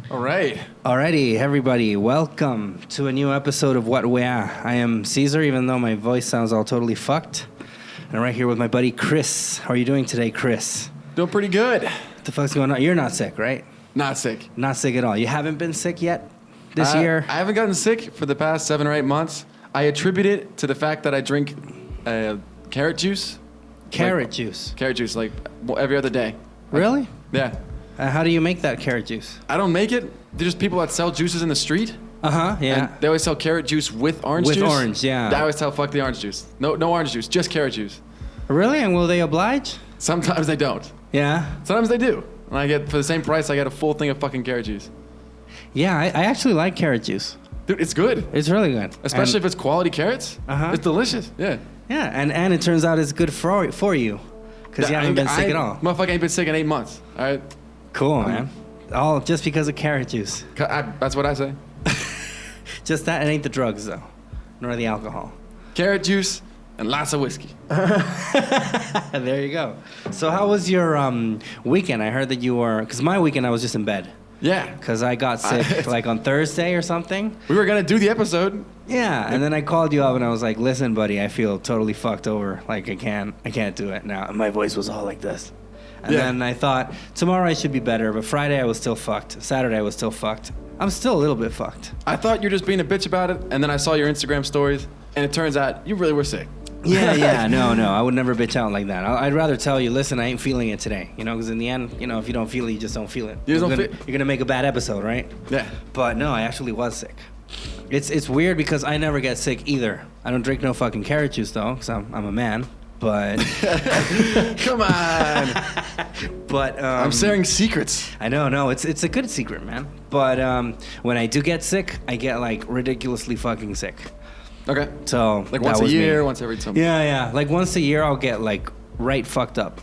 All right. Alrighty, everybody, welcome to a new episode of What Wea. I am Cesar, even though my voice sounds all totally fucked. And I'm right here with my buddy Chris. How are you doing today, Chris? Doing pretty good. What the fuck's going on? You're not sick, right? Not sick. Not sick at all. You haven't been sick yet this year? I haven't gotten sick for the past 7 or 8 months. I attribute it to the fact that I drink carrot juice. Carrot juice? Carrot juice, like every other day. Really? Yeah. How do you make that carrot juice? I don't make it. There's just people that sell juices in the street. Uh-huh, yeah. And they always sell carrot juice with orange juice. With orange, yeah. I always tell fuck the orange juice. No orange juice, just carrot juice. Really? And will they oblige? Sometimes they don't. Yeah. Sometimes they do. And I get, for the same price, I get a full thing of fucking carrot juice. Yeah, I actually like carrot juice. Dude, it's good. It's really good. Especially if it's quality carrots. Uh-huh. It's delicious. Yeah. Yeah, and it turns out it's good for you. Because you haven't been sick at all. Motherfucker ain't been sick in 8 months. All right? Cool, man. All just because of carrot juice. That's what I say. Just that, it ain't the drugs, though. Nor the alcohol. Carrot juice and lots of whiskey. There you go. So how was your weekend? I heard that you were... Because my weekend, I was just in bed. Yeah. Because I got sick like on Thursday or something. We were going to do the episode. Yeah, and then I called you up and I was like, listen, buddy, I feel totally fucked over. Like, I can't do it now. And my voice was all like this. And then I thought, tomorrow I should be better, but Friday I was still fucked. Saturday I was still fucked. I'm still a little bit fucked. I thought you were just being a bitch about it, and then I saw your Instagram stories, and it turns out you really were sick. Yeah, no, I would never bitch out like that. I'd rather tell you, listen, I ain't feeling it today, because in the end, if you don't feel it, you just don't feel it. You're gonna make a bad episode, right? Yeah. But no, I actually was sick. It's weird because I never get sick either. I don't drink no fucking carrot juice though, because I'm a man. But come on. But I'm sharing secrets. I know, no, it's a good secret, man. But when I do get sick, I get like ridiculously fucking sick. Okay. So like once a year, once every 2 months. Yeah. Like once a year, I'll get like right fucked up.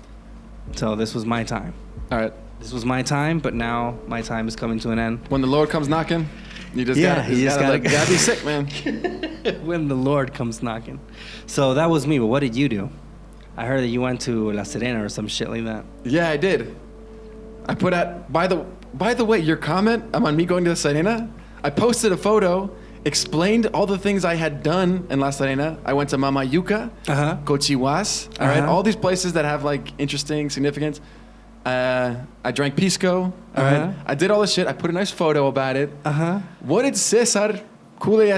So this was my time. All right. This was my time, but now my time is coming to an end. When the Lord comes knocking, you just gotta be sick, man. When the Lord comes knocking. So that was me, but what did you do? I heard that you went to La Serena or some shit like that. Yeah, I did. I put out, by the way, your comment on me going to La Serena, I posted a photo, explained all the things I had done in La Serena. I went to Mamayuca, Cochihuas, all right, all these places that have like interesting significance. I drank pisco, all right. I did all this shit. I put a nice photo about it. What did Cesar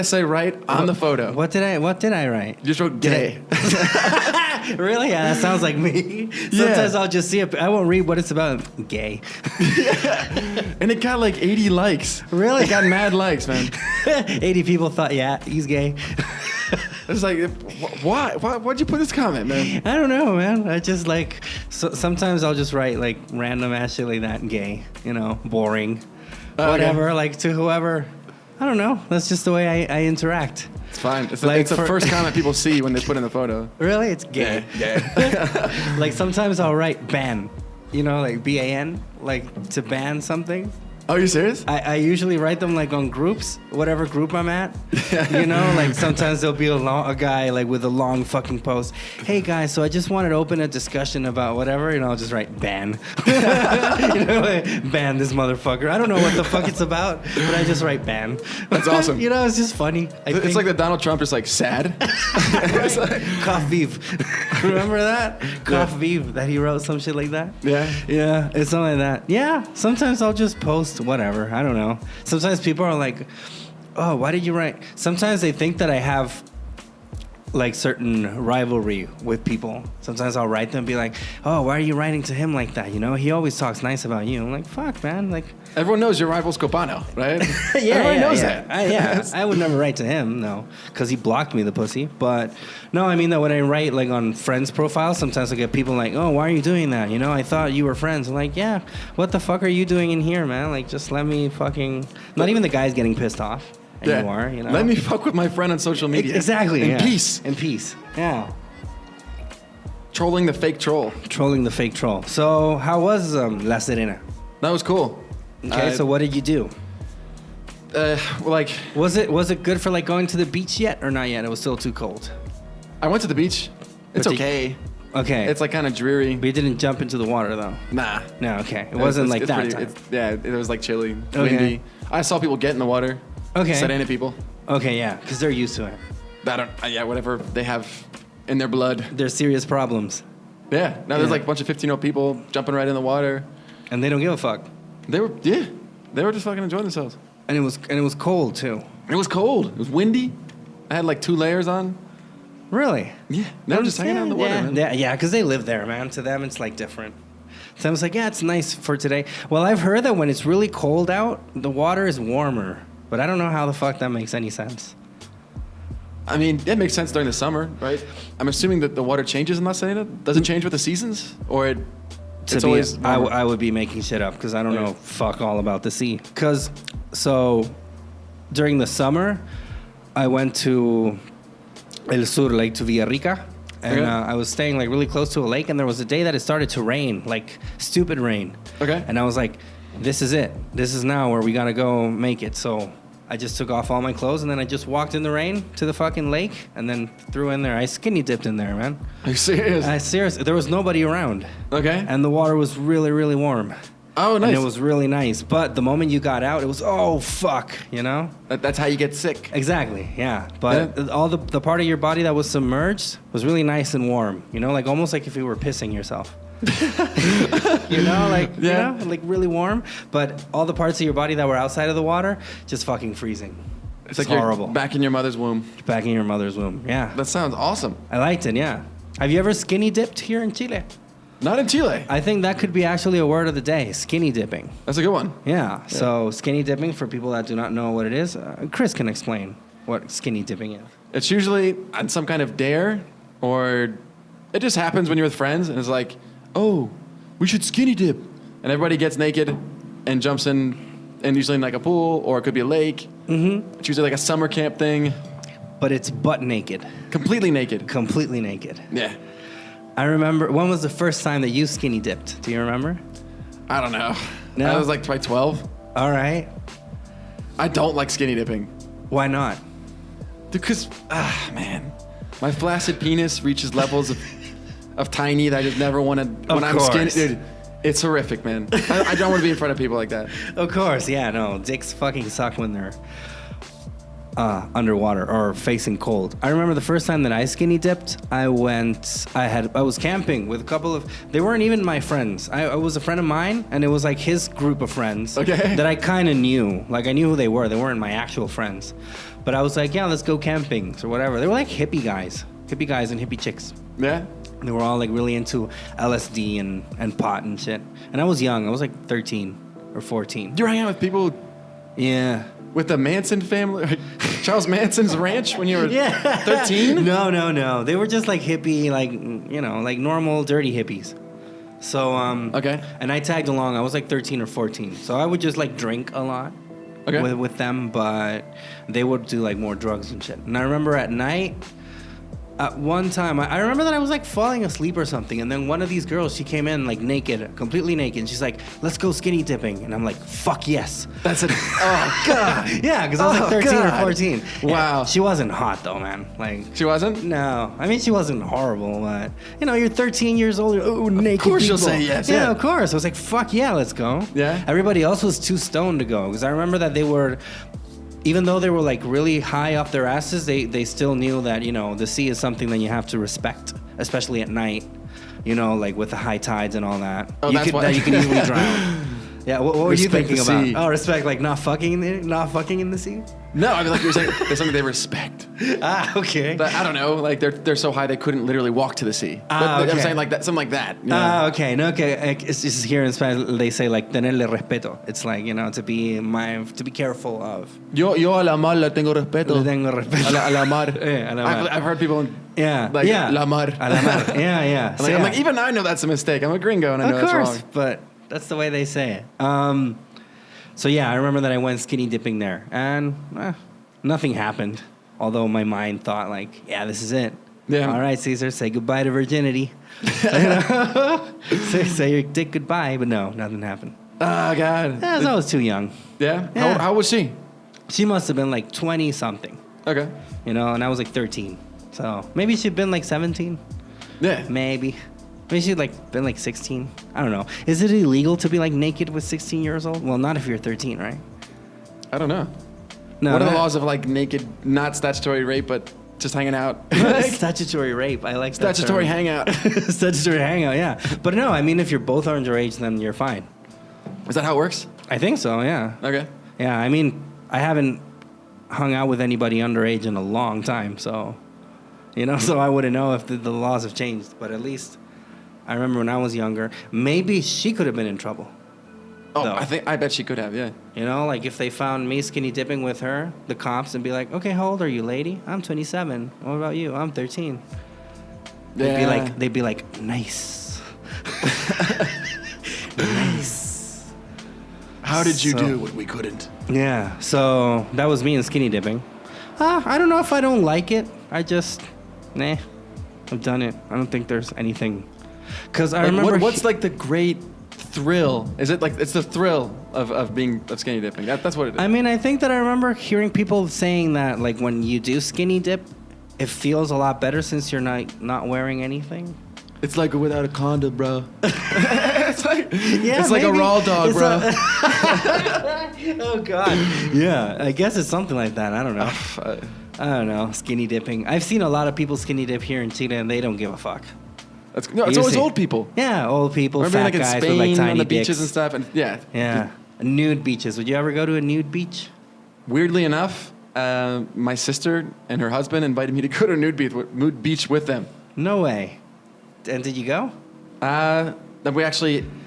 say write on the photo? What did I write? You just wrote gay. Really? Yeah, that sounds like me. Sometimes I'll just see it. I won't read what it's about. Gay. And it got like 80 likes. Really? It got mad likes, man. 80 people thought, yeah, he's gay. It's like, why? Why'd you put this comment, man? I don't know, man. I just like, sometimes I'll just write like random ass shit like that, gay, boring, whatever, like to whoever. I don't know. That's just the way I interact. It's fine. It's the first comment people see when they put in the photo. Really? It's gay. Yeah. Like sometimes I'll write ban, like BAN, like to ban something. Oh, are you serious? I usually write them like on groups, whatever group I'm at. Like sometimes there'll be a guy like with a long fucking post. Hey guys, so I just wanted to open a discussion about whatever, I'll just write ban. Like, ban this motherfucker. I don't know what the fuck it's about, but I just write ban. That's awesome. It's just funny. It's like the Donald Trump is like sad. It's like, Cough vive. Remember that? Cough vive, that he wrote some shit like that? Yeah. Yeah, it's something like that. Yeah, sometimes I'll just post whatever. I don't know. Sometimes people are like, oh, why did you write? Sometimes they think that I have like certain rivalry with people. Sometimes I'll write them and be like, oh, why are you writing to him like that? He always talks nice about you. I'm like, fuck, man. Like, everyone knows your rival's Copano, right? Everyone knows that. I would never write to him, no, because he blocked me, the pussy. But no, I mean that when I write like on friends' profiles, sometimes I get people like, oh, why are you doing that? I thought you were friends. I'm like, yeah, what the fuck are you doing in here, man? Like, just let me fucking. Not even the guy's getting pissed off. Anymore, Let me fuck with my friend on social media. Exactly. In peace. In peace. Yeah. Trolling the fake troll. Trolling the fake troll. So, how was La Serena? That was cool. Okay, so what did you do? Was it good for like going to the beach yet or not yet? It was still too cold. I went to the beach. It's okay. Okay. It's like kind of dreary. But you didn't jump into the water though. Nah. No, okay. It wasn't like that time. It was like chilly, Okay. windy. I saw people get in the water. Okay. Serena people. Okay, yeah, because they're used to it. Whatever they have in their blood. There's serious problems. Yeah. Now there's like a bunch of 15-year-old people jumping right in the water. And they don't give a fuck. They were just fucking enjoying themselves. And it was cold too. It was cold. It was windy. I had like 2 layers on. Really? Yeah. No, just hanging out in the water, man. Yeah, because they live there, man. To them, it's like different. So I was like, yeah, it's nice for today. Well, I've heard that when it's really cold out, the water is warmer. But I don't know how the fuck that makes any sense. I mean, it makes sense during the summer, right? I'm assuming that the water changes in La Serena. Does it change with the seasons? Or it's always warmer? I would be making shit up because I don't know fuck all about the sea. So during the summer, I went to El Sur Lake to Villarrica. And I was staying like really close to a lake. And there was a day that it started to rain, like stupid rain. Okay. And I was like, this is it. This is now where we got to go make it. So I just took off all my clothes and then I just walked in the rain to the fucking lake and then threw in there. I skinny dipped in there, man. Are you serious? Seriously. There was nobody around. Okay. And the water was really, really warm. Oh, nice. And it was really nice. But the moment you got out, it was, oh, fuck, you know? That's how you get sick. Exactly, yeah. But all the part of your body that was submerged was really nice and warm. You know, like almost like if you were pissing yourself. You know, like really warm. But all the parts of your body that were outside of the water, just fucking freezing. It's like horrible. You're back in your mother's womb. Back in your mother's womb, yeah. That sounds awesome. I liked it, yeah. Have you ever skinny dipped here in Chile? Not in Chile. I think that could be actually a word of the day, skinny dipping. That's a good one. Yeah. So skinny dipping, for people that do not know what it is, Chris can explain what skinny dipping is. It's usually on some kind of dare, or it just happens when you're with friends, and it's like, oh, we should skinny dip. And everybody gets naked and jumps in, and usually in like a pool, or it could be a lake. Mm-hmm. It's usually like a summer camp thing. But it's butt naked. Completely naked. Completely naked. Yeah. I remember, when was the first time that you skinny dipped? Do you remember? I don't know. No? I was like probably 12. All right. I don't like skinny dipping. Why not? Because, man, my flaccid penis reaches levels of tiny that I just never want to. When I'm skinny, dude, it's horrific, man. I don't want to be in front of people like that. Of course, yeah, no. Dicks fucking suck when they're underwater or facing cold. I remember the first time that I skinny dipped, I was camping with a couple of, they weren't even my friends. I was a friend of mine, and it was like his group of friends that I kind of knew. Like I knew who they were. They weren't my actual friends. But I was like, yeah, let's go camping or whatever. They were like hippie guys and hippie chicks. Yeah. They were all like really into LSD and pot and shit. And I was young. I was like 13 or 14. You were hanging out with people Yeah. with the Manson family? Like Charles Manson's ranch when you were 13? No. They were just like hippie, like, you know, like normal dirty hippies. So, Okay. And I tagged along. I was like 13 or 14. So I would just like drink a lot with them, but they would do like more drugs and shit. And I remember at night, at one time, I remember that I was like falling asleep or something, and then one of these girls, she came in like naked, completely naked, and she's like, let's go skinny dipping. And I'm like, fuck yes. That's it. Oh, God. Yeah, because I was like 13 or 14. Wow. And she wasn't hot though, man. Like, She wasn't? no. I mean, she wasn't horrible, but, you know, you're 13 years old, oh, naked course people. you'll say yes, Yeah, yeah. of course. I was like, fuck yeah, let's go. Yeah? Everybody else was too stoned to go, because I remember that they were, even though they were like really high off their asses, they still knew that, you know, the sea is something that you have to respect, especially at night, you know, like with the high tides and all that. Oh, that's why. That you can easily drown. Yeah, what were you Respect thinking the about? sea. Oh, respect, like not fucking in the sea? No, I mean, like you're saying, there's something they respect. Okay. But I don't know, like they're so high they couldn't literally walk to the sea. But okay. I'm saying like that, something like that. You know? Okay. No, okay. It's just here in Spanish they say like tenerle respeto. It's like, you know, to be careful of. Yo a la mar le tengo respeto. Le tengo respeto. A la mar. Yeah, a la mar. I've heard people. Yeah. Like yeah. la mar. A la mar. Yeah. I'm like, even I know that's a mistake. I'm a gringo and I know of course, that's wrong. but that's the way they say it. So yeah, I remember that I went skinny dipping there, and nothing happened. Although my mind thought like, yeah, this is it. Yeah. All right, Cesar, say goodbye to virginity. say your dick goodbye, but no, nothing happened. Oh, God. I was too young. Yeah? Yeah. How was she? She must have been like 20 something, Okay. you know, and I was like 13. So maybe she'd been like 17. Yeah. Maybe. Maybe she'd like been like 16. I don't know. Is it illegal to be like naked with 16 years old? Well, not if you're 13, right? I don't know. No. What are the laws of like naked, not statutory rape, but just hanging out? Statutory rape. I like that Statutory term. hangout. Statutory hangout, yeah. But no, I mean, if you're both underage, then you're fine. Is that how it works? I think so, yeah. Okay. Yeah, I mean, I haven't hung out with anybody underage in a long time, so, so I wouldn't know if the laws have changed. But at least I remember when I was younger, maybe she could have been in trouble. Oh, though. I bet she could have, yeah. Like if they found me skinny dipping with her, the cops, and be like, okay, how old are you, lady? I'm 27. What about you? I'm 13. They'd be like, nice. Nice. How did you do what we couldn't? Yeah, so that was me in skinny dipping. I don't know if I don't like it. I just, I've done it. I don't think there's anything. Because I remember... What's like the great thrill? Is it like, it's the thrill of skinny dipping? That's what it is. I mean, I think that I remember hearing people saying that like when you do skinny dip, it feels a lot better since you're not wearing anything. It's like without a condom, bro. It's like maybe. a raw dog, bro. Oh God. Yeah, I guess it's something like that. I don't know. I don't know. Skinny dipping. I've seen a lot of people skinny dip here in Chile, and they don't give a fuck. It's always old people. Yeah, old people, Remember fat like in guys Spain with like tiny on the dicks. beaches and stuff, and Yeah. Nude beaches. Would you ever go to a nude beach? Weirdly enough, my sister and her husband invited me to go to a nude beach with them. No way. And did you go? They're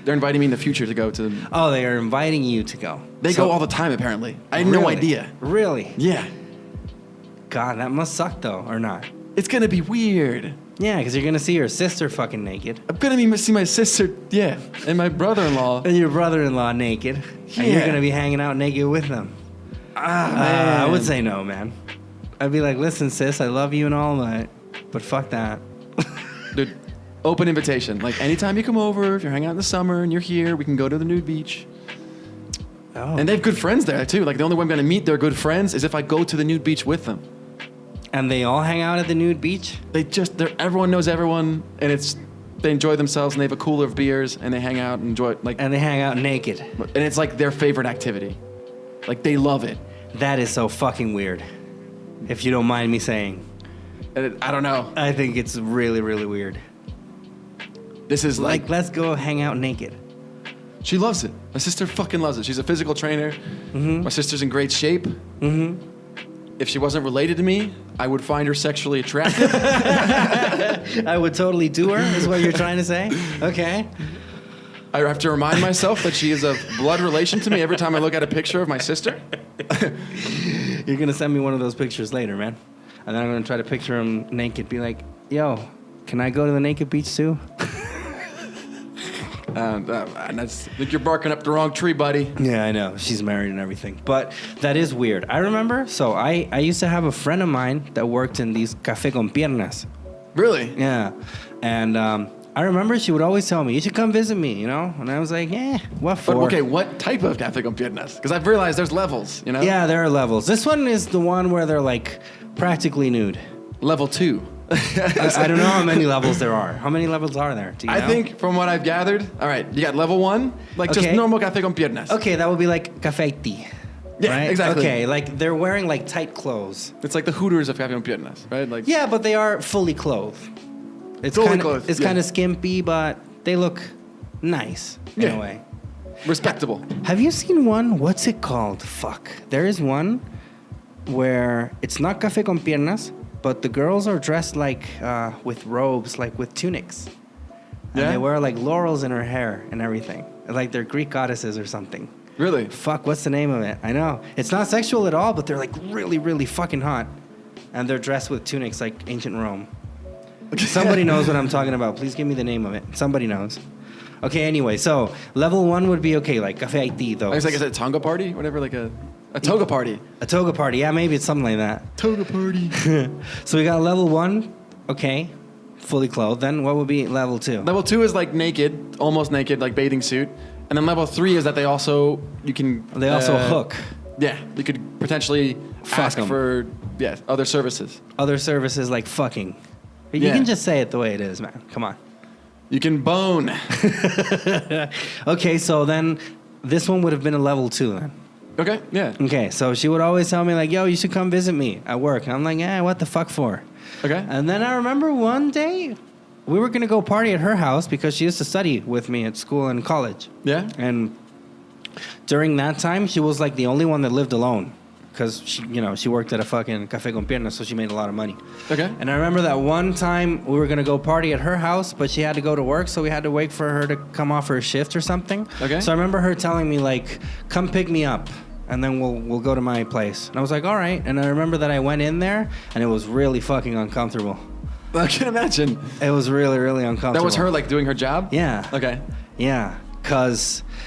inviting me in the future to go to. Oh, they are inviting you to go. They go all the time, apparently. I had no idea. Really? Yeah. God, that must suck though, or not? It's gonna be weird. Yeah, because you're gonna see your sister fucking naked. I'm gonna see my sister, and my brother-in-law. And your brother-in-law naked. Yeah. And you're gonna be hanging out naked with them. Man. I would say no, man. I'd be like, listen, sis, I love you and all that, but fuck that. Dude, open invitation. Like, anytime you come over, if you're hanging out in the summer and you're here, we can go to the nude beach. Oh. And they have good friends there, too. Like, the only way I'm going to meet their good friends is if I go to the nude beach with them. And they all hang out at the nude beach? Everyone knows everyone, and they enjoy themselves, and they have a cooler of beers, and they hang out and enjoy it. And they hang out naked. And it's like their favorite activity. Like, they love it. That is so fucking weird, if you don't mind me saying. I don't know. I think it's really, really weird. This is like let's go hang out naked. She loves it. My sister fucking loves it. She's a physical trainer. Mm-hmm. My sister's in great shape. Mm-hmm. If she wasn't related to me, I would find her sexually attractive. I would totally do her, is what you're trying to say? Okay. I have to remind myself that she is a blood relation to me every time I look at a picture of my sister. You're going to send me one of those pictures later, man. And then I'm going to try to picture him naked, be like, yo, can I go to the naked beach too? Think you're barking up the wrong tree, buddy. Yeah, I know. She's married and everything. But that is weird. I remember, so I used to have a friend of mine that worked in these café con piernas. Really? Yeah. And I remember she would always tell me, you should come visit me, And I was like, what for? But okay, what type of café con piernas? Because I've realized there's levels, Yeah, there are levels. This one is the one where they're like practically nude. Level 2. I don't know how many levels there are. How many levels are there? Do you know? I think from what I've gathered, all right, you got level 1, like just normal café con piernas. Okay, that would be like café tea. Yeah, right? exactly. Okay, like they're wearing like tight clothes. It's like the Hooters of café con piernas, right? Like yeah, but they are fully clothed. It's kind of skimpy, but they look nice in a way. Respectable. Have you seen one? What's it called? Fuck. There is one where it's not café con piernas, but the girls are dressed like with robes, like with tunics. And they wear like laurels in her hair and everything. Like they're Greek goddesses or something. Really? Fuck, what's the name of it? I know. It's not sexual at all, but they're like really, really fucking hot. And they're dressed with tunics like ancient Rome. Somebody knows what I'm talking about. Please give me the name of it. Somebody knows. Okay, anyway, so level 1 would be okay, like Café Haití, though. Is it a Tonga party? Whatever, like a toga party. A toga party, yeah, maybe it's something like that. Toga party. So we got level 1, okay, fully clothed. Then what would be level 2? Level 2 is like naked, almost naked, like bathing suit. And then level 3 is that they also hook. Yeah, you could potentially ask for other services. Other services like fucking. You Yeah. can just say it the way it is, man. Come on. You can bone. Okay, so then this one would have been a level 2 then. Okay, yeah. Okay, so she would always tell me like, yo, you should come visit me at work. And I'm like, what the fuck for? Okay. And then I remember one day we were going to go party at her house because she used to study with me at school and college. Yeah? And during that time, she was like the only one that lived alone because she worked at a fucking Café con Piernas, so she made a lot of money. Okay. And I remember that one time we were going to go party at her house, but she had to go to work, so we had to wait for her to come off her shift or something. Okay. So I remember her telling me like, come pick me up. And then we'll go to my place. And I was like, all right. And I remember that I went in there, and it was really fucking uncomfortable. I can imagine. It was really, really uncomfortable. That was her, like, doing her job? Yeah. Okay. Yeah.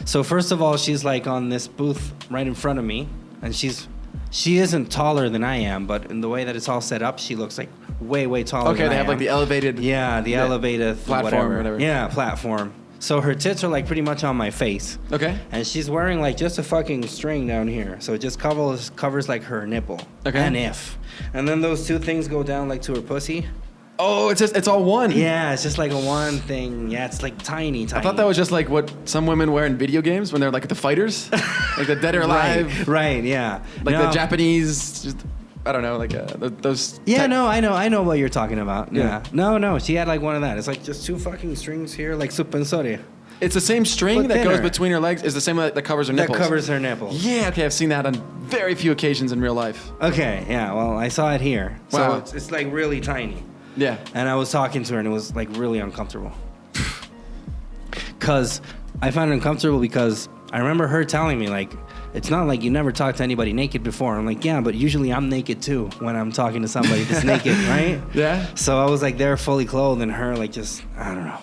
So first of all, she's like on this booth right in front of me, and she isn't taller than I am, but in the way that it's all set up, she looks like way, way taller Okay, than they I have, like, am. the elevated... Yeah, the elevated... Platform or whatever. Yeah, platform. So her tits are like pretty much on my face. Okay. And she's wearing like just a fucking string down here. So it just covers like her nipple. Okay. And then those two things go down like to her pussy. Oh, it's all one. Yeah, it's just like a one thing. Yeah, it's like tiny. I thought that was just like what some women wear in video games when they're like the fighters, like the Dead or Alive, Right, yeah. like No. the Japanese. Just, I don't know, like those. Yeah, no, I know what you're talking about. Yeah. Yeah. No, she had like one of that. It's like just two fucking strings here, like suspensori. It's the same string But that goes thinner. between her legs. Is the same that covers her nipples. That covers her nipples. Yeah. Okay, I've seen that on very few occasions in real life. Okay, yeah. Well, I saw it here. Wow. So it's like really tiny. Yeah. And I was talking to her, and it was like really uncomfortable. Because I found it uncomfortable because I remember her telling me, like, it's not like you never talked to anybody naked before. I'm like, yeah, but usually I'm naked too when I'm talking to somebody that's naked, right? Yeah. So I was like there fully clothed, and her like just, I don't know.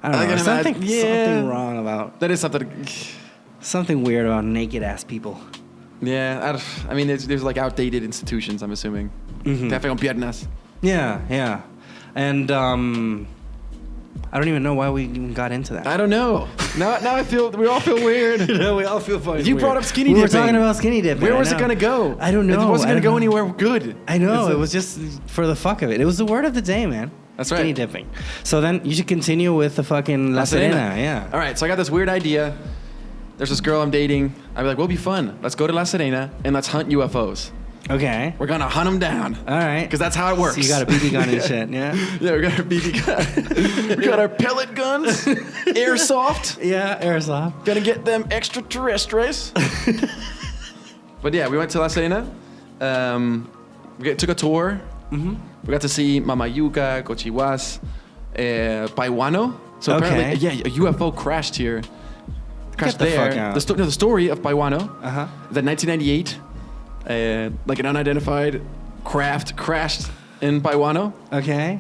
I There's can something, imagine- yeah. something wrong about, That is something. something weird about naked ass people. Yeah. I mean, there's like outdated institutions. I'm assuming. Mhm. Café con piernas. Yeah. And I don't even know why we even got into that. I don't know. Now we all feel weird. We all feel funny. You brought up skinny We were dipping. talking about skinny dipping. Where I was it know. gonna go? I don't know. It wasn't I gonna don't go know. anywhere good. I know. It's It was just for the fuck of it. It was the word of the day, man. That's Skinny right. dipping. So then you should continue with the fucking La Serena. Yeah. All right, so I got this weird idea. There's this girl I'm dating. I'd be like, we'll be fun. Let's go to La Serena and let's hunt UFOs. Okay. We're gonna hunt them down. All right. Because that's how it works. So you got a BB gun and shit, yeah? Yeah, we got our BB gun. We got our pellet guns, airsoft. Yeah, airsoft. Gonna get them extraterrestres. But yeah, we went to La Serena. Took a tour. Mm-hmm. We got to see Mamayuca, Cochihuas, Paiwano. So apparently, Okay. yeah, a UFO crashed here. Crashed the there. fuck out. The story of Paiwano Uh-huh. is that 1998, like an unidentified craft crashed in Paiwano. Okay.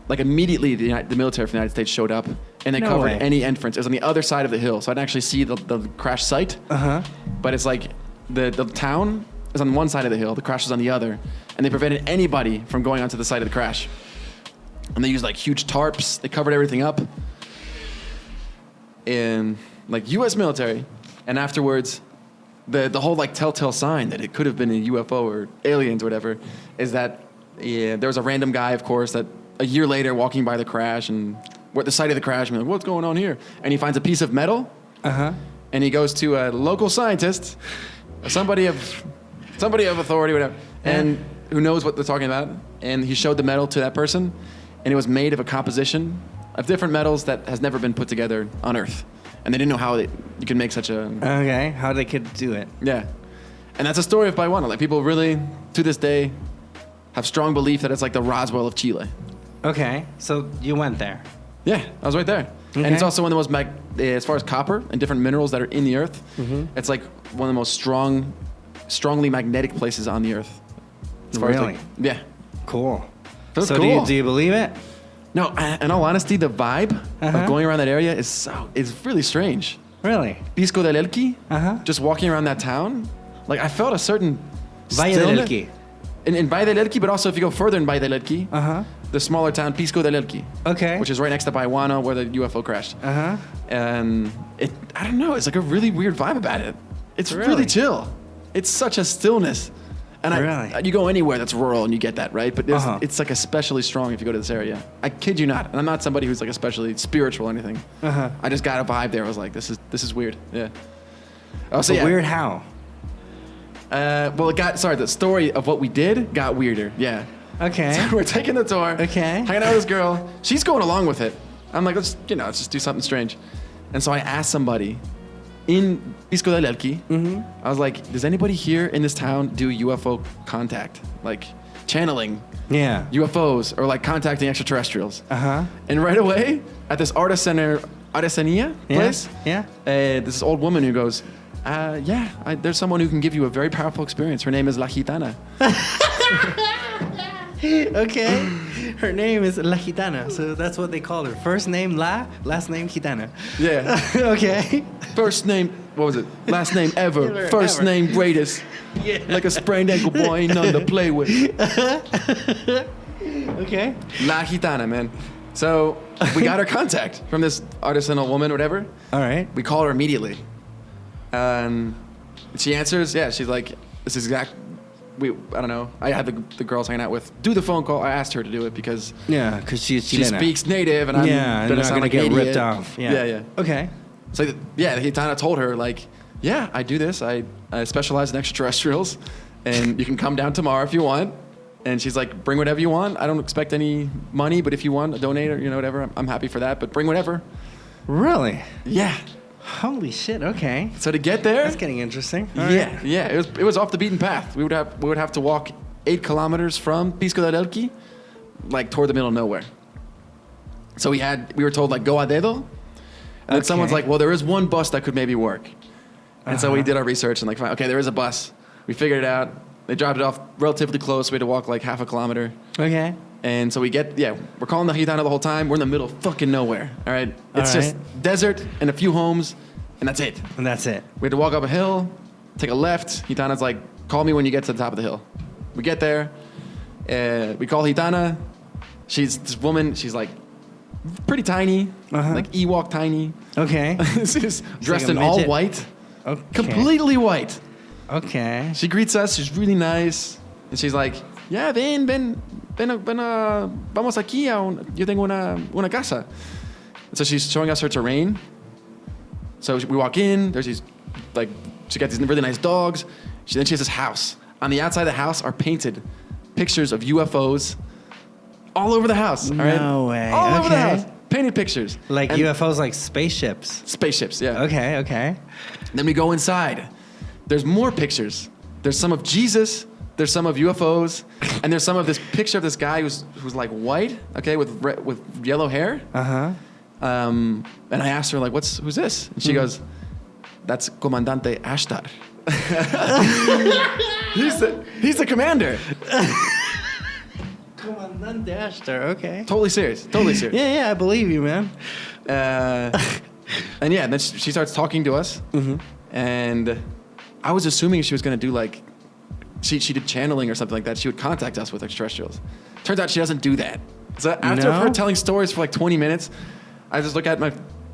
Like immediately, the military from the United States showed up and they No covered way. any entrance. It was on the other side of the hill, so I didn't actually see the crash site. Uh-huh. But it's like the town is on one side of the hill, the crash is on the other, and they prevented anybody from going onto the site of the crash. And they used like huge tarps. They covered everything up in like U.S. military. And afterwards, the whole like telltale sign that it could have been a UFO or aliens or whatever is that there was a random guy, of course, that a year later walking by the crash and we're at the site of the crash and like, what's going on here? And he finds a piece of metal. Uh-huh. And he goes to a local scientist, somebody of authority, whatever, and who knows what they're talking about. And he showed the metal to that person, and it was made of a composition of different metals that has never been put together on Earth. And they didn't know how you could make such a Okay. How they could do it. yeah. And that's a story of Paiwano. Like people really, to this day, have strong belief that it's like the Roswell of Chile. Okay. So you went there. Yeah, I was right there. Okay. And it's also one of the most, as far as copper and different minerals that are in the Earth, it's like one of the most strongly magnetic places on the Earth. As far Really? As yeah. Cool. That's So cool. do you believe it? No, in all honesty, the vibe Uh-huh. of going around that area is really strange. Really? Pisco del Elqui, Uh-huh. just walking around that town, like I felt a certain Valle del stillness- Elqui. In Valle del Elqui, but also if you go further in Valle del Elqui, Uh-huh. the smaller town Pisco del Elqui, Okay. which is right next to Paiwano where the UFO crashed. Uh-huh. And I don't know, it's like a really weird vibe about it. It's Really? really chill. It's such a stillness. And Really? you go anywhere that's rural and you get that, right? But Uh-huh. it's like especially strong if you go to this area. I kid you not. And I'm not somebody who's like especially spiritual or anything. Uh-huh. I just got a vibe there. I was like, this is weird. Yeah. Oh, So weird how? Well, the story of what we did got weirder. Yeah. Okay. So we're taking the tour. Okay. Hanging out with this girl. She's going along with it. I'm like, let's just do something strange. And so I asked somebody in Pisco del Elqui, I was like, does anybody here in this town do UFO contact? Like channeling Yeah. UFOs or like contacting extraterrestrials? Uh-huh. And right away, at this artesania place, Yeah. this old woman who goes, there's someone who can give you a very powerful experience. Her name is La Gitana. Okay. Her name is La Gitana, so that's what they call her. First name La, last name Gitana. Yeah. Okay. First name, what was it? Last name ever. Ever, First ever. name greatest. Yeah. Like a sprained ankle boy, ain't none to play with. Okay. La Gitana, man. So we got her contact from this artisanal woman or whatever. All right. We call her immediately. She answers, yeah, she's like, this is I don't know. I had the girls hanging out with do the phone call. I asked her to do it because Yeah, because she's she Chilena. speaks native and I'm Yeah, gonna not sound gonna like get an idiot. ripped off. Yeah. Yeah. Okay. So yeah, the Gitana told her like, yeah, I do this. I specialize in extraterrestrials, and you can come down tomorrow if you want. And she's like, bring whatever you want. I don't expect any money, but if you want a donate or whatever, I'm happy for that. But bring whatever. Really? Yeah. Holy shit. Okay. So to get there, That's getting interesting. All yeah, right. yeah, it was off the beaten path. We would have to walk 8 kilometers from Pisco del Elqui, like toward the middle of nowhere. So we were told like go a dedo, and then Okay. someone's like, well, there is one bus that could maybe work, and so we Uh-huh. did our research and like, fine, okay, there is a bus. We figured it out. They dropped it off relatively close. We had to walk like half a kilometer. Okay. And so we're calling the Gitana the whole time. We're in the middle of fucking nowhere. All right. It's All just right. desert and a few homes, and that's it. And that's it. We had to walk up a hill, take a left. Gitana's like, call me when you get to the top of the hill. We get there. We call Gitana. She's this woman. She's like pretty tiny, Uh-huh. like Ewok tiny. Okay. She's dressed a in all midget. white, Okay. completely white. Okay. She greets us. She's really nice. And she's like, yeah, ven, vamos aquí yo tengo una casa. And so she's showing us her terrain. So we walk in, there's these, like, she got these really nice dogs. Then she has this house. On the outside of the house are painted pictures of UFOs all over the house. All right? No way. All over the Okay. house. Painted pictures. Like And UFOs, like spaceships. spaceships, yeah. Okay. Okay. Then we go inside. There's more pictures. There's some of Jesus. There's some of UFOs, and there's some of this picture of this guy who's like white, okay, with yellow hair. Uh huh. And I asked her like, who's this? And she goes, that's Comandante Ashtar. he's the commander. Comandante Ashtar. Okay. Totally serious. Totally serious. Yeah. I believe you, man. And yeah, then she starts talking to us, and I was assuming she was gonna do like. She did channeling or something like that. She would contact us with extraterrestrials. Turns out she doesn't do that. So after No? her telling stories for like 20 minutes, I just look at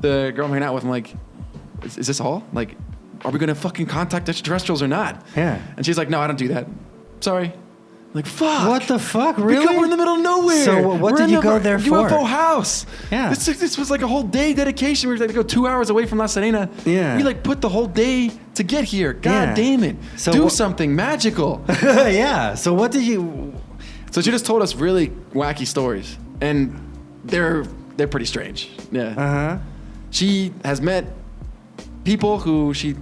the girl I'm hanging out with. I'm like, is this all? Like, are we gonna fucking contact extraterrestrials or not? Yeah. And she's like, no, I don't do that. Sorry. I'm like, fuck. What the fuck? Really? Because we're in the middle of nowhere. So what We're did in you the go there for? UFO house. Yeah. This was like a whole day dedication. We were like to go 2 hours away from La Serena. Yeah. We like put the whole day to get here. God Yeah. damn it. So do what- something magical. Yeah. So what did you? So she just told us really wacky stories, and they're pretty strange. Yeah. Uh huh. She has met people who she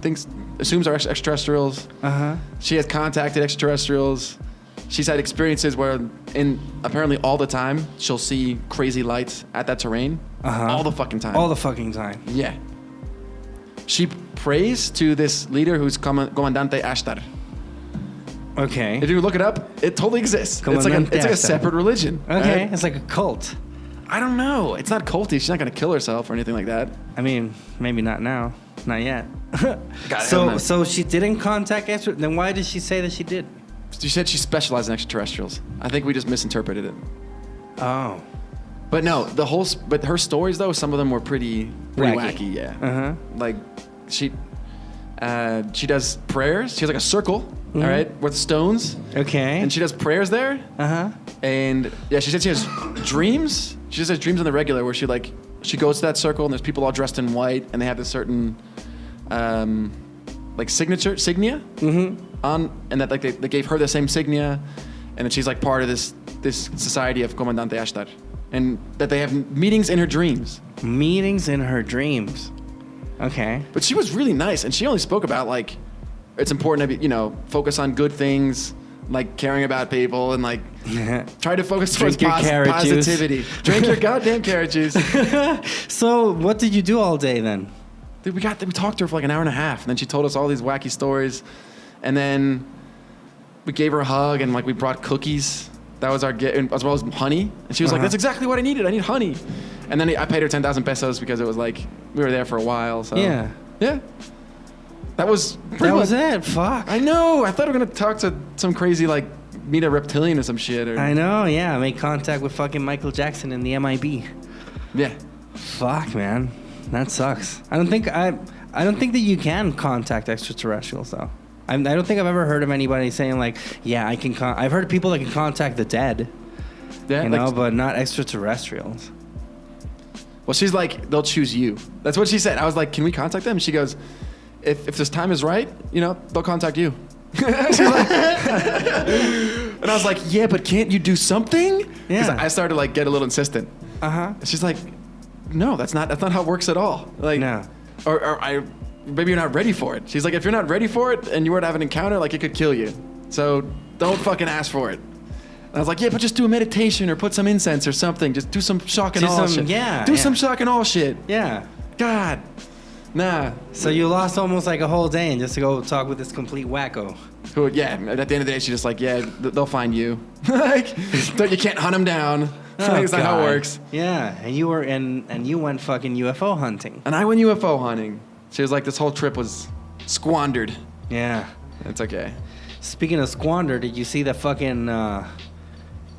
assumes are extraterrestrials. Uh huh. She has contacted extraterrestrials. She's had experiences where, apparently all the time, she'll see crazy lights at that terrain. Uh-huh. All the fucking time. All the fucking time. Yeah. She prays to this leader who's Comandante Ashtar. Okay. If you look it up, it totally exists. Comandante It's like a Ashtar. separate religion. Okay. right? It's like a cult. I don't know. It's not culty. She's not going to kill herself or anything like that. I mean, maybe not now. Not yet. I don't know. So she didn't contact extra. Then why did she say that she did? She said she specialized in extraterrestrials. I think we just misinterpreted it. Oh. But no, but her stories though, some of them were pretty wacky. Yeah. Uh huh. Like she does prayers. She has like a circle all right, with stones. Okay. And she does prayers there. Uh-huh. And yeah, she said she has dreams. She just has dreams on the regular where she goes to that circle and there's people all dressed in white and they have this certain like signia on, and that like they gave her the same signia, and that she's like part of this society of Comandante Ashtar, and that they have meetings in her dreams. Meetings in her dreams. Okay. But she was really nice, and she only spoke about like it's important to be, focus on good things, like caring about people, and like try to focus towards positivity. Drink your goddamn carrot juice. So what did you do all day then? Dude, we talked to her for like an hour and a half, and then she told us all these wacky stories, and then we gave her a hug, and like we brought cookies. That was our gift, as well as honey. And she was like, "That's exactly what I needed. I need honey." And then I paid her 10,000 pesos because it was like we were there for a while. So yeah. That was it. Fuck. I know. I thought we were gonna talk to some crazy like meet a reptilian or some shit. I know. Yeah, make contact with fucking Michael Jackson in the MIB. Yeah. Fuck, man. That sucks. I don't think that you can contact extraterrestrials though. I don't think I've ever heard of anybody saying like, yeah, I can. I've heard of people that can contact the dead. Yeah, but not extraterrestrials. Well, she's like, they'll choose you. That's what she said. I was like, can we contact them? She goes, if this time is right, they'll contact you. And I was like, yeah, but can't you do something? Because I started to like get a little insistent. She's like, no, that's not how it works at all. Like, no. Or maybe you're not ready for it. She's like, if you're not ready for it and you were to have an encounter, like it could kill you. So don't fucking ask for it. And I was like, yeah, but just do a meditation or put some incense or something. Just do some shock and awe shit. Yeah. Do some shock and awe shit. Yeah. God. Nah. So you lost almost like a whole day and just to go talk with this complete wacko. Who, yeah, at the end of the day, she's just like, yeah, they'll find you. Like, you can't hunt them down. That's not how it works. Yeah, and you were and you went fucking UFO hunting. And I went UFO hunting. She was like, this whole trip was squandered. Yeah. It's okay. Speaking of squander, did you see the fucking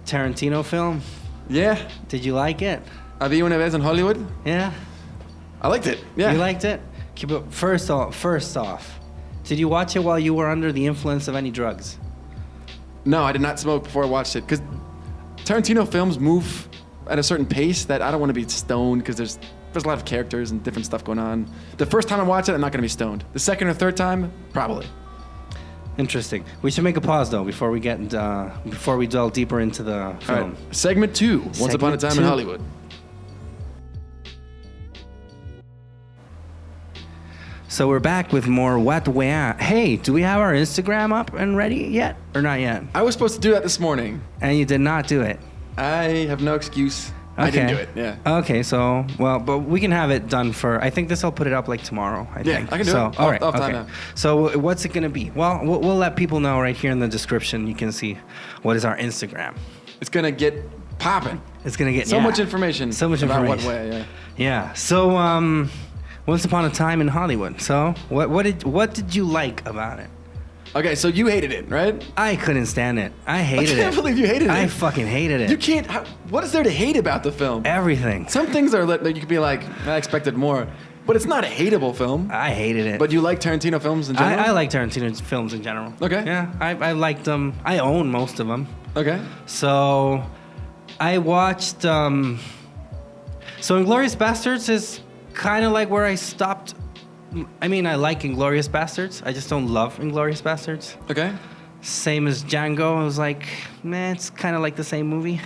Tarantino film? Yeah. Did you like it? Había una vez in Hollywood? Yeah. I liked it. Yeah. You liked it? But first off, did you watch it while you were under the influence of any drugs? No, I did not smoke before I watched it. Because Tarantino films move at a certain pace that I don't want to be stoned because there's a lot of characters and different stuff going on. The first time I watch it, I'm not going to be stoned. The second or third time, probably. Interesting. We should make a pause though before we delve deeper into the film. All right. Segment 2. Once Upon a Time in Hollywood. So we're back with more What Wea. Hey, do we have our Instagram up and ready yet? Or not yet? I was supposed to do that this morning. And you did not do it. I have no excuse. Okay. I didn't do it, yeah. Okay, so, but we can have it done I think I'll put it up like tomorrow, I think. I can do it. All right, I'll have time okay. now. So what's it going to be? Well, we'll let people know right here in the description. You can see what is our Instagram. It's going to get popping. It's going to get so much information. So much about information. What way, yeah. Yeah, so Once Upon a Time in Hollywood. So what did you like about it? Okay, so you hated it, right? I couldn't stand it. I hated it. I can't believe you hated it. I fucking hated it. You can't. What is there to hate about the film? Everything. Some things are that you could be like, I expected more. But it's not a hateable film. I hated it. But you like Tarantino films in general? I like Tarantino films in general. Okay. Yeah, I liked them. I own most of them. Okay. So I watched. So Inglourious Bastards is kind of like where I stopped. I mean, I like Inglourious Bastards. I just don't love Inglourious Bastards. Okay. Same as Django. I was like, man, it's kind of like the same movie.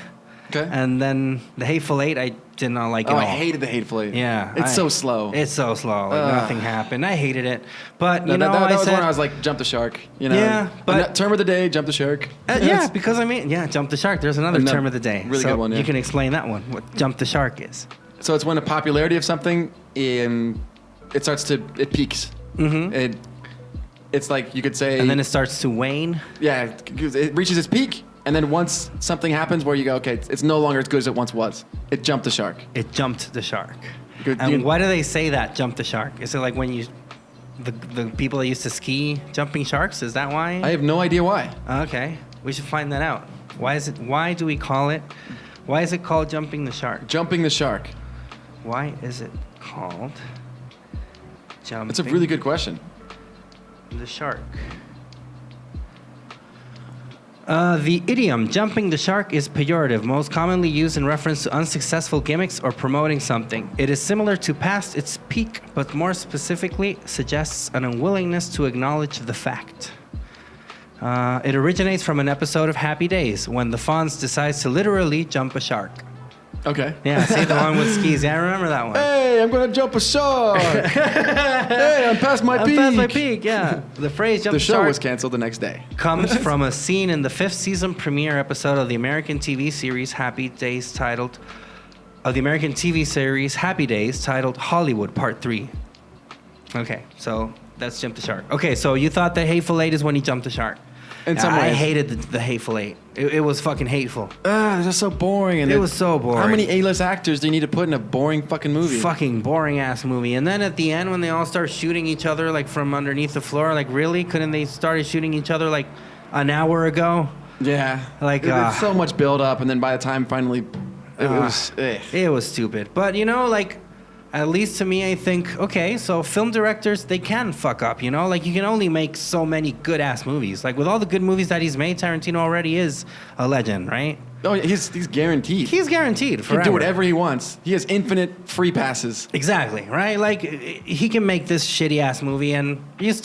Okay. And then The Hateful Eight, I did not like at all. I hated The Hateful Eight. Yeah. It's so slow. It's so slow. Like, nothing happened. I hated it. But, that was when I was like, jump the shark. Yeah, but... Term of the day, jump the shark. Yeah, because jump the shark. There's another term of the day. Really good one, yeah. You can explain that one, what jump the shark is. So it's when the popularity of something, it peaks. Mm-hmm. It's like you could say... And then it starts to wane? Yeah, it reaches its peak, and then once something happens where you go, okay, it's no longer as good as it once was. It jumped the shark. It jumped the shark. And why do they say that, jump the shark? Is it like when the people that used to ski jumping sharks? Is that why? I have no idea why. Okay, we should find that out. Why is it called jumping the shark? Jumping the shark. Why is it called jumping? That's a really good question. The shark. The idiom jumping the shark is pejorative, most commonly used in reference to unsuccessful gimmicks or promoting something. It is similar to past its peak, but more specifically suggests an unwillingness to acknowledge the fact. It originates from an episode of Happy Days when the Fonz decides to literally jump a shark. Okay. Yeah, see the one with skis. Yeah, I remember that one. Hey, I'm gonna jump a shark. Hey, I'm past my peak. I'm past my peak, yeah. The phrase jump The the show shark was canceled the next day. comes from a scene in the 5th season premiere episode of the American TV series Happy Days titled Hollywood Part 3. Okay, so that's Jump the Shark. Okay, so you thought the Hateful Eight is when he jumped the shark. In some I ways. hated the Hateful Eight. It was fucking hateful. They're just so boring. And It was so boring. How many A-list actors do you need to put in a boring fucking movie? Fucking boring ass movie. And then at the end when they all start shooting each other like from underneath the floor, like really? Couldn't they started shooting each other like an hour ago? Yeah. Like, There's so much build up, and then by the time finally, it was. It was stupid. But, you know, like, at least to me, I think, okay, so film directors, they can fuck up, you know? Like, you can only make so many good-ass movies. Like, with all the good movies that he's made, Tarantino already is a legend, right? Oh, he's guaranteed. He's guaranteed He forever. can do whatever he wants. He has infinite free passes. Exactly, right? Like, he can make this shitty-ass movie, and it's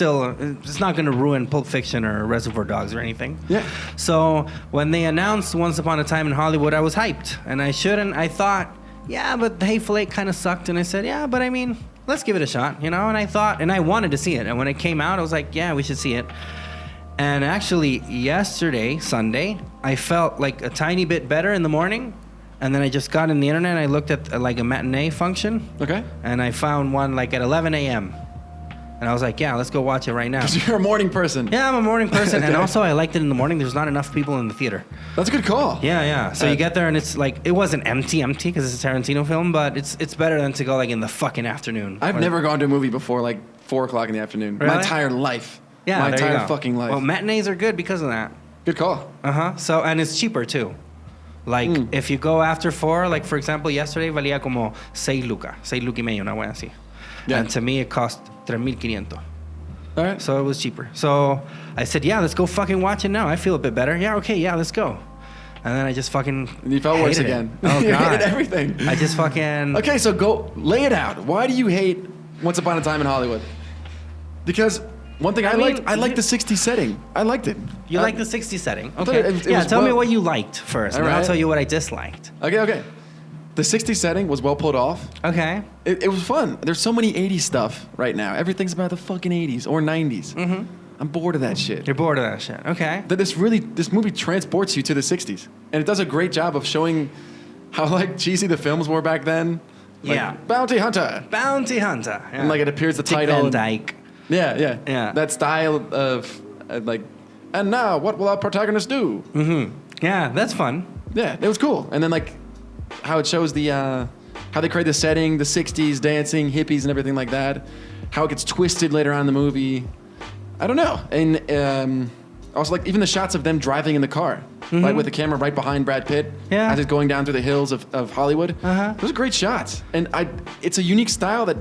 not going to ruin Pulp Fiction or Reservoir Dogs or anything. Yeah. So, when they announced Once Upon a Time in Hollywood, I was hyped. And I thought, yeah, but The Hateful Eight kind of sucked. And I said, yeah, but I mean, let's give it a shot, you know? And I wanted to see it. And when it came out, I was like, yeah, we should see it. And actually, yesterday, Sunday, I felt like a tiny bit better in the morning. And then I just got in the internet and I looked at like a matinee function. Okay. And I found one like at 11 a.m. And I was like, yeah, let's go watch it right now. Because you're a morning person. Yeah, I'm a morning person. And also, I liked it in the morning. There's not enough people in the theater. That's a good call. Yeah. So you get there and it's like, it wasn't empty because it's a Tarantino film, but it's better than to go like in the fucking afternoon. I've never gone to a movie before like 4 o'clock in the afternoon. Really? My entire life. Yeah, My there you entire go. fucking life. Well, matinees are good because of that. Good call. So, and it's cheaper too. Like, if you go after 4, like for example, yesterday valía como 6 lucas. 6 lucas y medio, una wea así. Yeah. And to me, it cost 3,500. All right. So it was cheaper. So I said, yeah, let's go fucking watch it now. I feel a bit better. Yeah, okay, yeah, let's go. And then I just fucking You felt worse hated it. again. Oh, You God. hated everything. I just fucking... Okay, so go lay it out. Why do you hate Once Upon a Time in Hollywood? Because one thing I liked the 60s setting. I liked it. You like the 60 setting? thought Okay. it Yeah, was tell me well- what you liked first, and All I'll right. tell you what I disliked. Okay. The 60s setting was well pulled off. Okay. It was fun. There's so many 80s stuff right now. Everything's about the fucking 80s or 90s. Mm-hmm. I'm bored of that shit. You're bored of that shit. Okay. This movie transports you to the 60s. And it does a great job of showing how like cheesy the films were back then. Like, Yeah. Bounty Hunter. Bounty Hunter. Yeah. And like it appears the Dick title. Van and- Dyke. Yeah. Yeah. That style of like, and now what will our protagonist do? Mm-hmm. Yeah, that's fun. Yeah, it was cool. And then like how it shows the how they create the setting, the 60s, dancing, hippies and everything like that. How it gets twisted later on in the movie. I don't know. And also like even the shots of them driving in the car, like with the camera right behind Brad Pitt Yeah. as it's going down through the hills of Hollywood. Uh-huh. Those are great shots. And it's a unique style that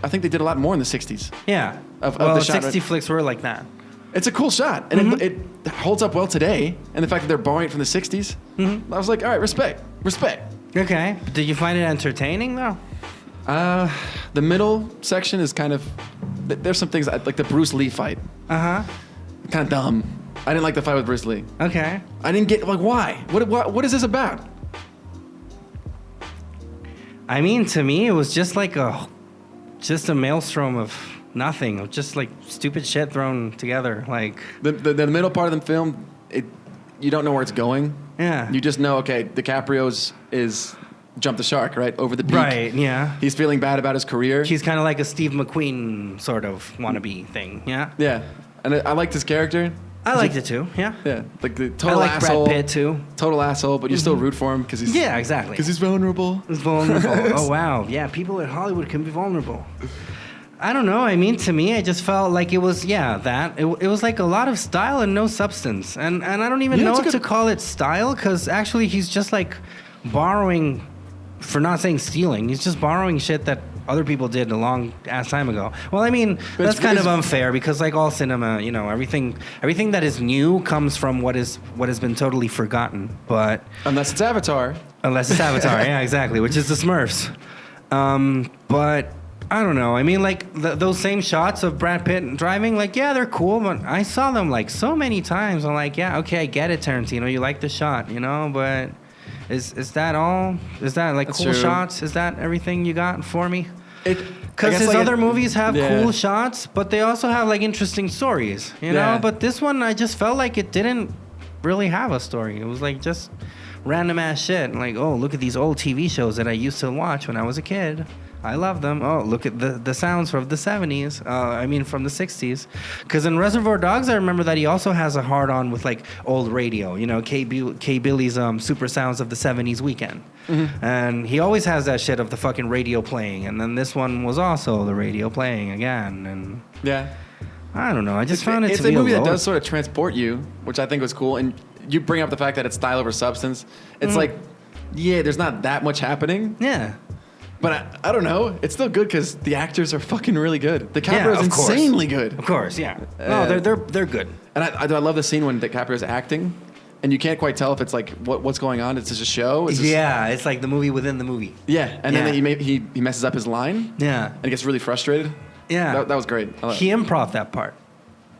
I think they did a lot more in the 60s. Yeah. Of well, the shot, 60 right? flicks were like that. It's a cool shot, and it holds up well today. And the fact that they're borrowing it from the 60s, I was like, all right, respect. Okay. Did you find it entertaining though? The middle section is kind of, there's some things like the Bruce Lee fight, Uh-huh. kind of dumb. I didn't like the fight with Bruce Lee. Okay. I didn't get like why. What is this about? I mean, to me, it was just like a maelstrom of nothing, of just like stupid shit thrown together. Like, The middle part of the film, you don't know where it's going. yeah. You just know, okay, DiCaprio's is jump the shark, right? Over the peak. Right, yeah. He's feeling bad about his career. He's kind of like a Steve McQueen sort of wannabe thing, yeah? Yeah. And I liked his character. I liked it too, yeah. Yeah. Like the I total like asshole. Brad Pitt too. Total asshole, but you still root for him because he's Yeah, exactly. because he's vulnerable. It's vulnerable. Oh, wow. Yeah, people in Hollywood can be vulnerable. I don't know. I mean, to me, I just felt like it was, that. It was like a lot of style and no substance. And I don't even Yeah, know it's if a to call it style because actually he's just like borrowing, for not saying stealing, he's just borrowing shit that other people did a long ass time ago. Well, I mean, that's kind of unfair because like all cinema, you know, everything that is new comes from what has been totally forgotten. But unless it's Avatar, yeah, exactly, which is the Smurfs. But I don't know. I mean, like those same shots of Brad Pitt driving, like, yeah, they're cool, but I saw them like so many times. I'm like, yeah, okay, I get it, Tarantino. You like the shot, you know, but is that all? Is that like That's cool true. Shots? Is that everything you got for me? Because his other movies have cool shots, but they also have like interesting stories, you know. But this one, I just felt like it didn't really have a story. It was like just random ass shit. Like, oh, look at these old TV shows that I used to watch when I was a kid. I love them. Oh, look at the sounds from the 70s. From the 60s. Because in Reservoir Dogs, I remember that he also has a hard-on with, like, old radio. You know, K. Billy's Super Sounds of the 70s Weekend. Mm-hmm. And he always has that shit of the fucking radio playing. And then this one was also the radio playing again. And yeah. I don't know. I just found it to be It's a movie that does sort of transport you, which I think was cool. And you bring up the fact that it's style over substance. It's like, yeah, there's not that much happening. Yeah. But I don't know. It's still good because the actors are fucking really good. DiCaprio's insanely good. Of course, yeah. No, they're good. And I love the scene when DiCaprio's acting, and you can't quite tell if it's like what's going on. It's just a show. It's like the movie within the movie. Yeah, and then he messes up his line. Yeah, and he gets really frustrated. Yeah, that was great. He improv that part.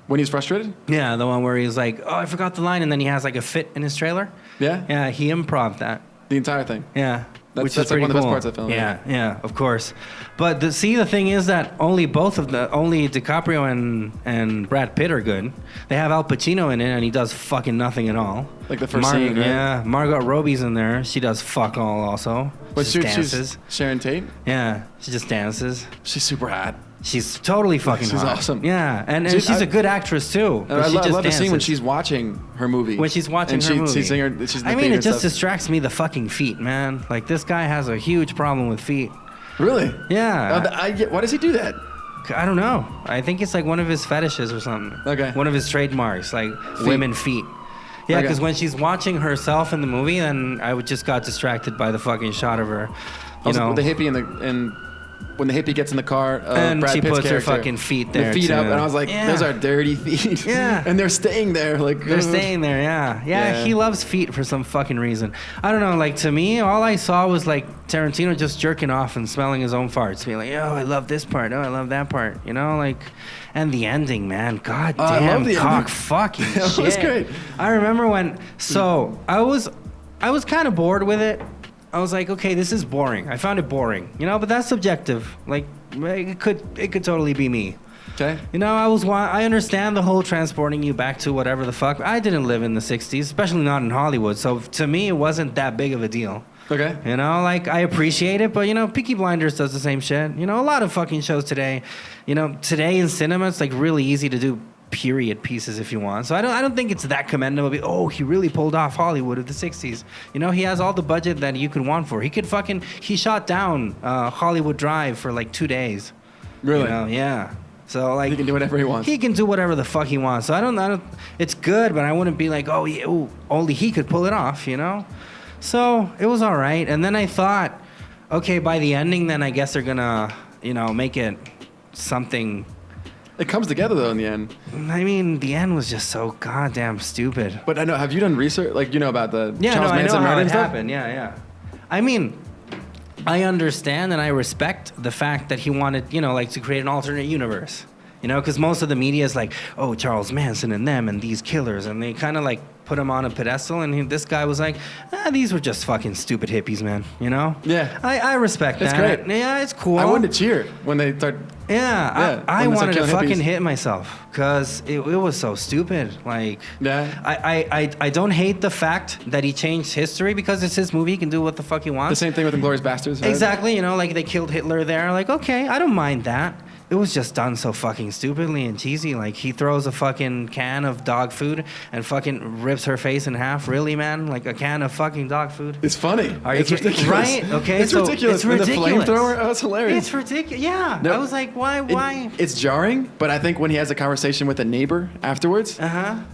When he's frustrated? Yeah, the one where he's like, oh, I forgot the line, and then he has like a fit in his trailer. Yeah? Yeah, he improv that. The entire thing? Yeah. That's like one of the best parts of the film. Yeah, of course. But the thing is that only DiCaprio and Brad Pitt are good. They have Al Pacino in it, and he does fucking nothing at all. Like the first scene, right? Yeah, Margot Robbie's in there. She does fuck all also. But she dances. She's Sharon Tate? Yeah, she just dances. She's super hot. She's totally fucking hot. She's awesome. Yeah, and she's a good actress too. I love the scene when she's watching her movie. When she's watching her movie. It just distracts me, the fucking feet, man. Like, this guy has a huge problem with feet. Really? Yeah. Why does he do that? I don't know. I think it's like one of his fetishes or something. Okay. One of his trademarks, like women feet. Yeah, because when she's watching herself in the movie, then I just got distracted by the fucking shot of her. You know, the hippie when the hippie gets in the car, and Brad she Pitt's puts her fucking feet there. The feet too. up, and I was like, those are dirty feet. Yeah. And they're staying there. They're staying there, yeah. He loves feet for some fucking reason. I don't know, like, to me, all I saw was, like, Tarantino just jerking off and smelling his own farts. Being like, oh, I love this part. Oh, I love that part. You know, like, and the ending, man. God damn, cock fucking shit. That was great. I remember I was kind of bored with it. I was like, okay, this is boring. I found it boring, you know, but that's subjective. Like, it could totally be me. Okay. You know, I understand the whole transporting you back to whatever the fuck. I didn't live in the 60s, especially not in Hollywood. So to me, it wasn't that big of a deal. Okay. You know, like, I appreciate it, but, you know, Peaky Blinders does the same shit. You know, a lot of fucking shows today. You know, today in cinema, it's like really easy to do period pieces if you want. So I don't think it's that commendable. Oh, he really pulled off Hollywood of the 60s. You know, he has all the budget that you could want for. He shot down Hollywood Drive for like 2 days. Really? You know, yeah. So like, he can do whatever he wants. He can do whatever the fuck he wants. So I don't it's good, but I wouldn't be like, oh yeah, ooh, only he could pull it off, you know? So it was all right. And then I thought, okay, by the ending, then I guess they're gonna, you know, make it something. It comes together though in the end. I mean, the end was just so goddamn stupid. But I know, have you done research? Like, you know about the Charles Manson murder and stuff? Happened. Yeah. I mean, I understand and I respect the fact that he wanted, you know, like, to create an alternate universe. You know, because most of the media is like, oh, Charles Manson and them and these killers, and they kind of like put him on a pedestal, and this guy was like, these were just fucking stupid hippies, man. You know? Yeah. I respect that. That's great. Yeah, it's cool. I wanted to cheer when they start. Yeah, I wanted to fucking hit myself because it was so stupid. Like, yeah. I don't hate the fact that he changed history because it's his movie. He can do what the fuck he wants. The same thing with Inglourious Basterds. Right? Exactly. You know, like, they killed Hitler there. Like, okay, I don't mind that. It was just done so fucking stupidly and cheesy. Like, he throws a fucking can of dog food and fucking rips her face in half. Really, man? Like, a can of fucking dog food? It's funny. It's ridiculous. Right? Okay, it's ridiculous. It's ridiculous. And the flamethrower, that's hilarious. It's ridiculous. Yeah. No, I was like, why? It's jarring, but I think when he has a conversation with a neighbor afterwards,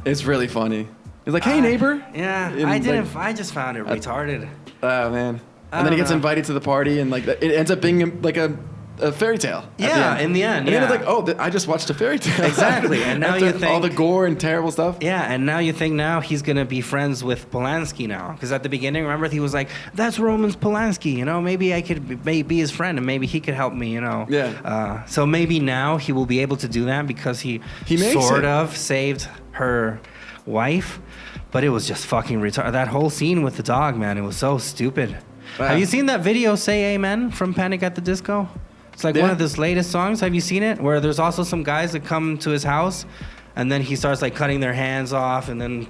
it's really funny. He's like, hey, neighbor. Yeah, and I just found it retarded. Oh, man. And then he gets invited to the party, and like it ends up being like a a fairy tale. Yeah, in the end. And yeah. then it's like, oh, I just watched a fairy tale. Exactly. And now After you think all the gore and terrible stuff. Yeah, and now you think now he's gonna be friends with Polanski now, because at the beginning, remember, he was like, "That's Roman Polanski, you know. Maybe I could be his friend, and maybe he could help me, you know." Yeah. So maybe now he will be able to do that because he makes sort it. of saved her wife, but it was just fucking retarded. That whole scene with the dog, man, it was so stupid. Wow. Have you seen that video, "Say Amen" from Panic at the Disco? It's like one of his latest songs. Have you seen it? Where there's also some guys that come to his house, and then he starts like cutting their hands off, and then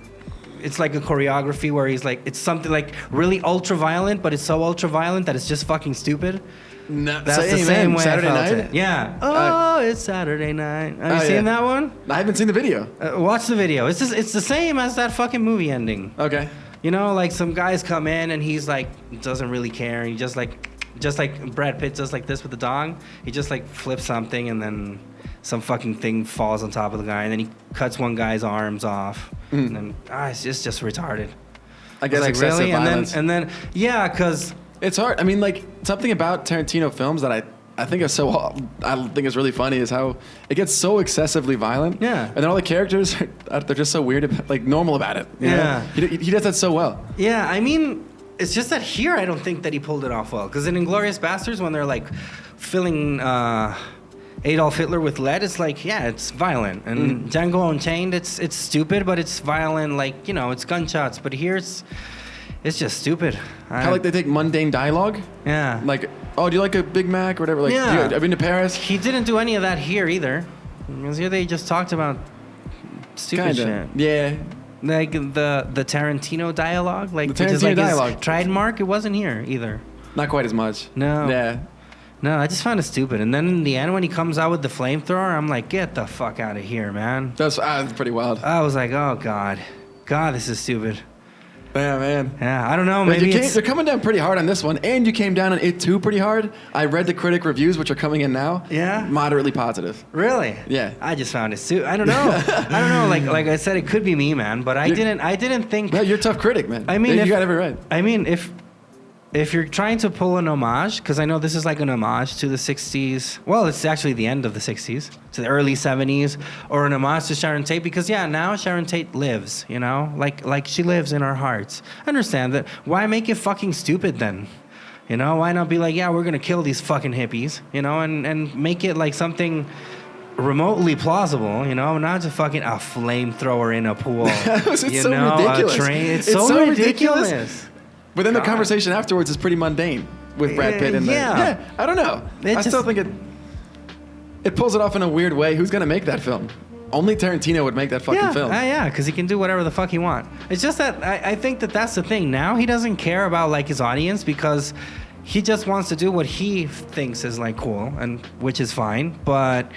it's like a choreography where he's like, it's something like really ultra violent, but it's so ultra violent that it's just fucking stupid. No, That's the same way Saturday I felt night? it. Yeah. Oh, it's Saturday night. Have you seen that one? I haven't seen the video. Watch the video. It's the same as that fucking movie ending. Okay. You know, like some guys come in and he's like doesn't really care. He just like Brad Pitt does like this with the dog. He just like flips something and then some fucking thing falls on top of the guy and then he cuts one guy's arms off. And then it's just retarded. I guess like, excessive really? violence. And then yeah, because It's hard. I mean, like, something about Tarantino films that I think is really funny is how it gets so excessively violent. Yeah. And then all the characters, they're just so weird, like normal about it. You know? He does that so well. Yeah, I mean, it's just that here I don't think that he pulled it off well. Because in Inglourious Bastards, when they're like filling Adolf Hitler with lead, it's like, yeah, it's violent. And Django Unchained, it's stupid, but it's violent. Like, you know, it's gunshots. But here it's just stupid. How like they take mundane dialogue. Yeah. Like, oh, do you like a Big Mac or whatever? Like, Yeah. I've been to Paris. He didn't do any of that here either. Because here they just talked about stupid Kinda. shit. Yeah. Like the Tarantino dialogue, like The which is Tarantino like dialogue. his trademark. It wasn't here either. Not quite as much. No. Yeah. No, I just found it stupid. And then in the end, when he comes out with the flamethrower, I'm like, get the fuck out of here, man. That's pretty wild. I was like, oh God, this is stupid. Yeah, man. Yeah, I don't know. But Maybe you're coming down pretty hard on this one, and you came down on It Too pretty hard. I read the critic reviews, which are coming in now. Yeah? Moderately positive. Really? Yeah. I just found it stupid. I don't know. I don't know. Like I said, it could be me, man. But I didn't think. No, you're a tough critic, man. I mean, you got every right. I mean, if you're trying to pull an homage, because I know this is like an homage to the 60s. Well, it's actually the end of the 60s, to the early 70s, or an homage to Sharon Tate, because now Sharon Tate lives, you know? Like she lives in our hearts. I understand that. Why make it fucking stupid then? You know, why not be like, yeah, we're going to kill these fucking hippies, you know, and make it like something remotely plausible, you know, not just fucking a flamethrower in a pool. It's you so know, ridiculous. A train. It's so ridiculous. But then the God. conversation afterwards is pretty mundane with Brad Pitt and yeah. I don't know. I still think it pulls it off in a weird way. Who's gonna make that film? Only Tarantino would make that fucking film. Yeah, because he can do whatever the fuck he wants. It's just that I think that's the thing. Now he doesn't care about like his audience because he just wants to do what he thinks is like cool, and which is fine. But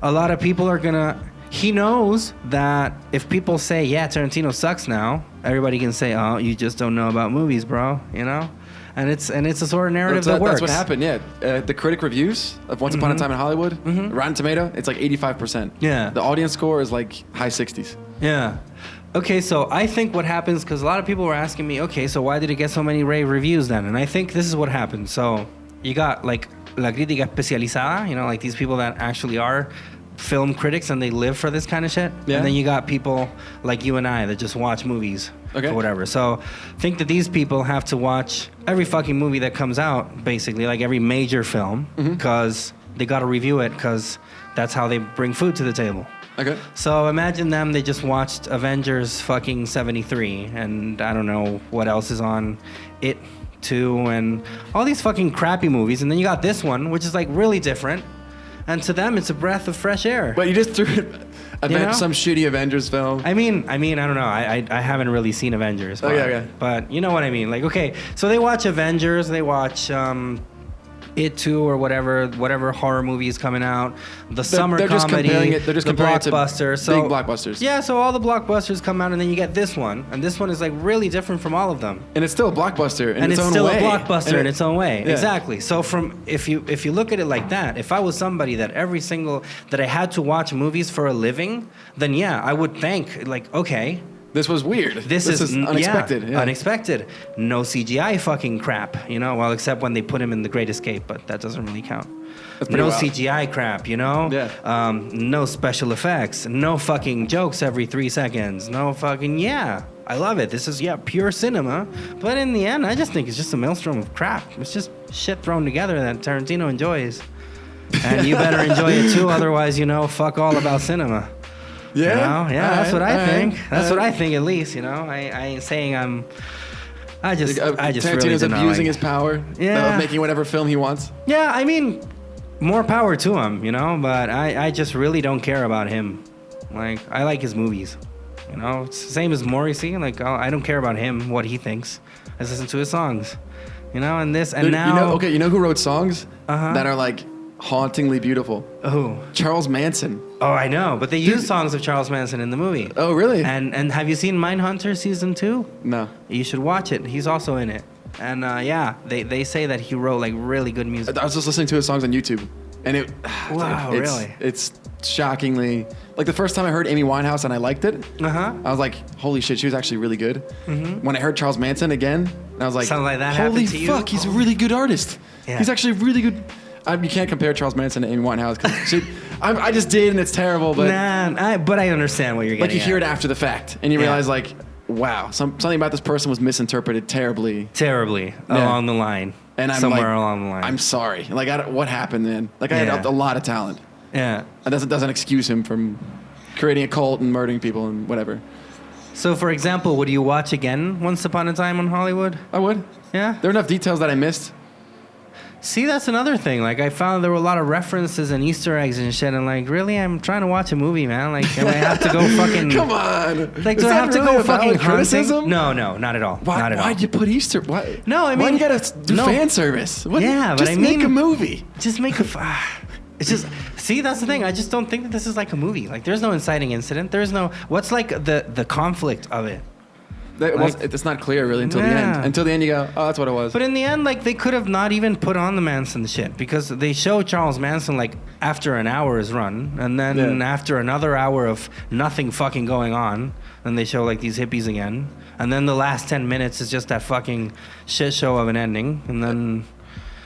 a lot of people are gonna. He knows that if people say, yeah, Tarantino sucks now, everybody can say, oh, you just don't know about movies, bro, you know? And it's a sort of narrative that works. That's what happened, yeah. The critic reviews of Once Upon a Time in Hollywood, Rotten Tomato, it's like 85%. Yeah. The audience score is like high 60s. Yeah. Okay, so I think what happens, because a lot of people were asking me, okay, so why did it get so many rave reviews then? And I think this is what happened. So you got like La Crítica Especializada, you know, like these people that actually are film critics and they live for this kind of shit. Yeah. And then you got people like you and I that just watch movies or whatever. So think that these people have to watch every fucking movie that comes out, basically, like every major film, because they got to review it because that's how they bring food to the table. Okay. So imagine them, they just watched Avengers fucking 73 and I don't know what else is on It 2 and all these fucking crappy movies. And then you got this one, which is like really different. And to them, it's a breath of fresh air. But you just threw some shitty Avengers film. I mean, I don't know. I haven't really seen Avengers. But, Okay. But you know what I mean. Like, okay, so they watch Avengers. They watch It 2 or whatever horror movie is coming out. The summer they're just comedy. comparing it. They're just the comparing it to blockbuster. big blockbusters. Yeah, so all the blockbusters come out, and then you get this one, and this one is like really different from all of them. And it's still a blockbuster in its own way. And it's still a blockbuster in its own way. Yeah. Exactly. So if you look at it like that, if I was somebody that that I had to watch movies for a living, then yeah, I would think like, okay, This was weird. This is unexpected. Yeah, unexpected. No CGI fucking crap, you know. Well, except when they put him in The Great Escape, but that doesn't really count. No wild. CGI crap, you know. Yeah. No special effects. No fucking jokes every 3 seconds. No fucking I love it. This is pure cinema. But in the end, I just think it's just a maelstrom of crap. It's just shit thrown together that Tarantino enjoys, and you better enjoy it too. Otherwise, fuck all about cinema. Yeah, You know? That's what I think. Right. That's what I think, at least. I ain't saying I'm. I just Tarantino's really do not abusing like his power. Yeah. Of making whatever film he wants. Yeah, I mean, more power to him, But I just really don't care about him. Like, I like his movies. It's the same as Morrissey. Like, I don't care about him, what he thinks. I just listen to his songs. And this and Dude, now. you know who wrote songs Uh-huh. that are like hauntingly beautiful? Who? Charles Manson. Oh, I know, but they use songs of Charles Manson in the movie. Oh, really? And have you seen Mindhunter season 2? No. You should watch it. He's also in it. And they say that he wrote like really good music. I was just listening to his songs on YouTube, and Wow, really? It's shockingly like the first time I heard Amy Winehouse and I liked it. Uh-huh. I was like, holy shit, she was actually really good. Mm-hmm. When I heard Charles Manson again, I was like, something like that holy happened to you? fuck, he's a really good artist. Yeah. He's actually really good. You can't compare Charles Manson to Amy Winehouse because I just did and it's terrible. But but I understand what you're getting. Like you hear it after the fact and you realize like, wow, something about this person was misinterpreted terribly along the line. And I'm somewhere like, along the line. I'm sorry. Like, what happened then? Like, I had a lot of talent. Yeah. And doesn't excuse him from creating a cult and murdering people and whatever. So, for example, would you watch again Once Upon a Time in Hollywood? I would. Yeah. There are enough details that I missed. See, that's another thing. Like, I found there were a lot of references and Easter eggs and shit. And like, really, I'm trying to watch a movie, man. Like, do I have to go fucking? Come on. Like, Is do I that have to really go a fucking valid criticism? hunting? No, not at all. Not at all. Why'd you put Easter? Why? No, I mean, why you gotta do fan service? What, Yeah, but just I mean, make a movie. Just make a. It's just see, that's the thing. I just don't think that this is like a movie. Like, there's no inciting incident. There's no. What's like the conflict of it? It's not clear really until the end. Until the end, you go, oh, that's what it was. But in the end, like, they could have not even put on the Manson shit because they show Charles Manson like after an hour is run, and then after another hour of nothing fucking going on, then they show like these hippies again, and then the last 10 minutes is just that fucking shit show of an ending, and then.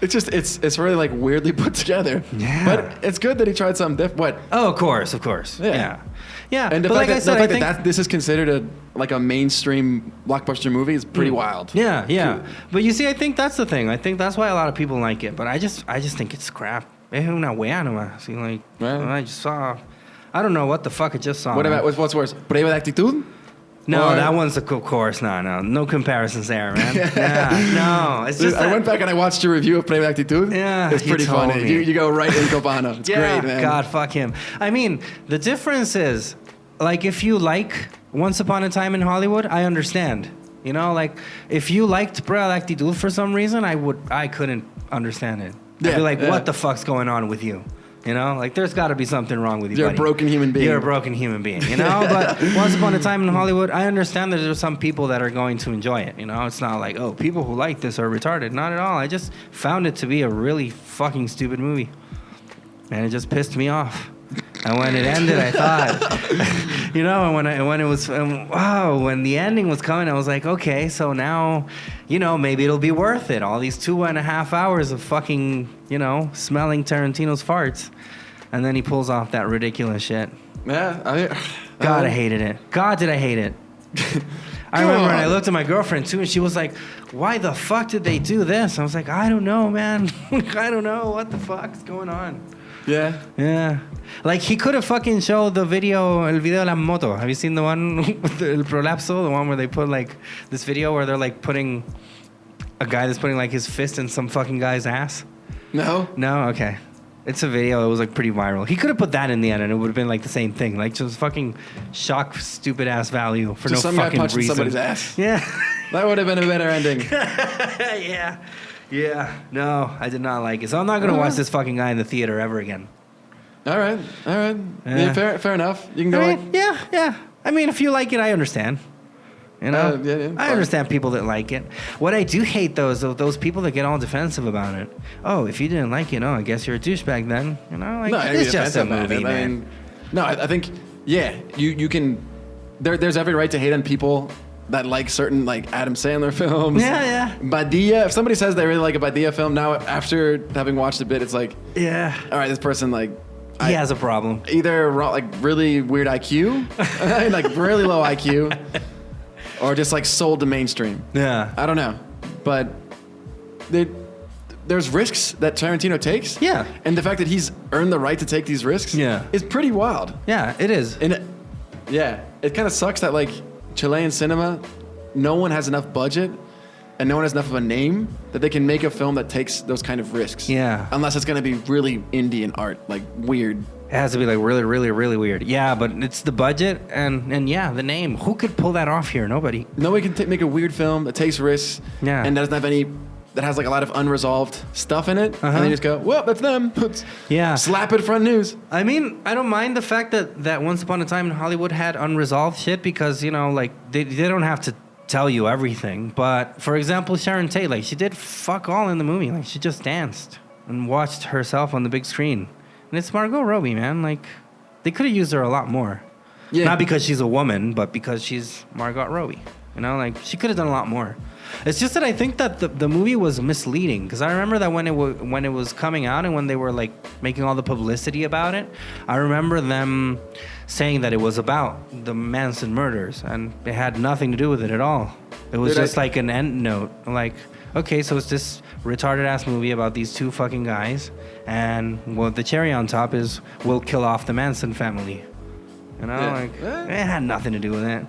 It's just it's really like weirdly put together. Yeah. But it's good that he tried something different. What? Oh, of course. Yeah. And the but fact like I said, I think that this is considered a mainstream blockbuster movie is pretty wild. Yeah. Cool. But you see, I think that's the thing. I think that's why a lot of people like it. But I just think it's crap. Es una wea nomás. See, like, I just saw. I don't know what the fuck I just saw. What about what's worse? Prueba de actitud? No, Or- that one's of course. No comparisons there, man. No, it's just. I went back and I watched your review of Prueba de actitud. Yeah, It's pretty you told funny. me. You go right in Copano. It's great, man. God, fuck him. I mean, the difference is, like, if you like Once Upon a Time in Hollywood, I understand. Like, if you liked Prueba de Actitud for some reason, I couldn't understand it. I'd be like, what the fuck's going on with you? Like, there's got to be something wrong with you, You're buddy. a broken human being. You're a broken human being, But Once Upon a Time in Hollywood, I understand that there's some people that are going to enjoy it, It's not like, oh, people who like this are retarded. Not at all. I just found it to be a really fucking stupid movie. And it just pissed me off. And when it ended, I thought, and when the ending was coming, I was like, okay, so now, maybe it'll be worth it. All these 2.5 hours of fucking, smelling Tarantino's farts. And then he pulls off that ridiculous shit. Yeah. God, I hated it. God, did I hate it. I remember when I looked at my girlfriend too, and she was like, why the fuck did they do this? I was like, I don't know, man. I don't know. What the fuck's going on? Yeah. Like, he could have fucking showed el video de la moto. Have you seen the one with el prolapso? The one where they put, like, this video where they're, like, putting a guy that's putting, like, his fist in some fucking guy's ass? No? No? Okay. It's a video. It was, like, pretty viral. He could have put that in the end, and it would have been, like, the same thing. Like, just fucking shock stupid-ass value for Just no some guy fucking punching reason. somebody's ass. Yeah. That would have been a better ending. Yeah. No, I did not like it. So I'm not going to watch this fucking guy in the theater ever again. All right. Yeah. Fair enough. You can go. Yeah. I mean, if you like it, I understand. I understand people that like it. What I do hate, though, is those people that get all defensive about it. Oh, if you didn't like it, I guess you're a douchebag then. Like, No, it's just a movie, man. I think, you can there's every right to hate on people that like certain like Adam Sandler films. Yeah. Badia. If somebody says they really like a Badia film, now after having watched a bit, it's like, Yeah. all right, this person like He has a problem. either like really weird IQ, like really low IQ, or just like sold to mainstream. Yeah. I don't know, but there's risks that Tarantino takes. Yeah. And the fact that he's earned the right to take these risks. Yeah. Is pretty wild. Yeah, it is. And it kind of sucks that like Chilean cinema, no one has enough budget and no one has enough of a name that they can make a film that takes those kind of risks. Yeah. Unless it's going to be really Indian art, like weird. It has to be like really, really, really weird. Yeah, but it's the budget and yeah, the name. Who could pull that off here? Nobody. Nobody can make a weird film that takes risks. Yeah. And doesn't have any, that has like a lot of unresolved stuff in it. And Uh-huh. they just go, well, that's them. Yeah. Slap it front news. I mean, I don't mind the fact that Once Upon a Time in Hollywood had unresolved shit because, you know, like, they don't have to tell you everything. But, for example, Sharon Tate, like, she did fuck all in the movie. Like, she just danced and watched herself on the big screen. And it's Margot Robbie, man. Like, they could have used her a lot more. Yeah. Not because she's a woman, but because she's Margot Robbie. You know, like, she could have done a lot more. It's just that I think that the movie was misleading because I remember that when it was coming out and when they were like making all the publicity about it, I remember them saying that it was about the Manson murders and it had nothing to do with it at all. It was just like an end note, like, okay, so it's this retarded ass movie about these two fucking guys, and well, the cherry on top is we'll kill off the Manson family. You know, Yeah. like it had nothing to do with it.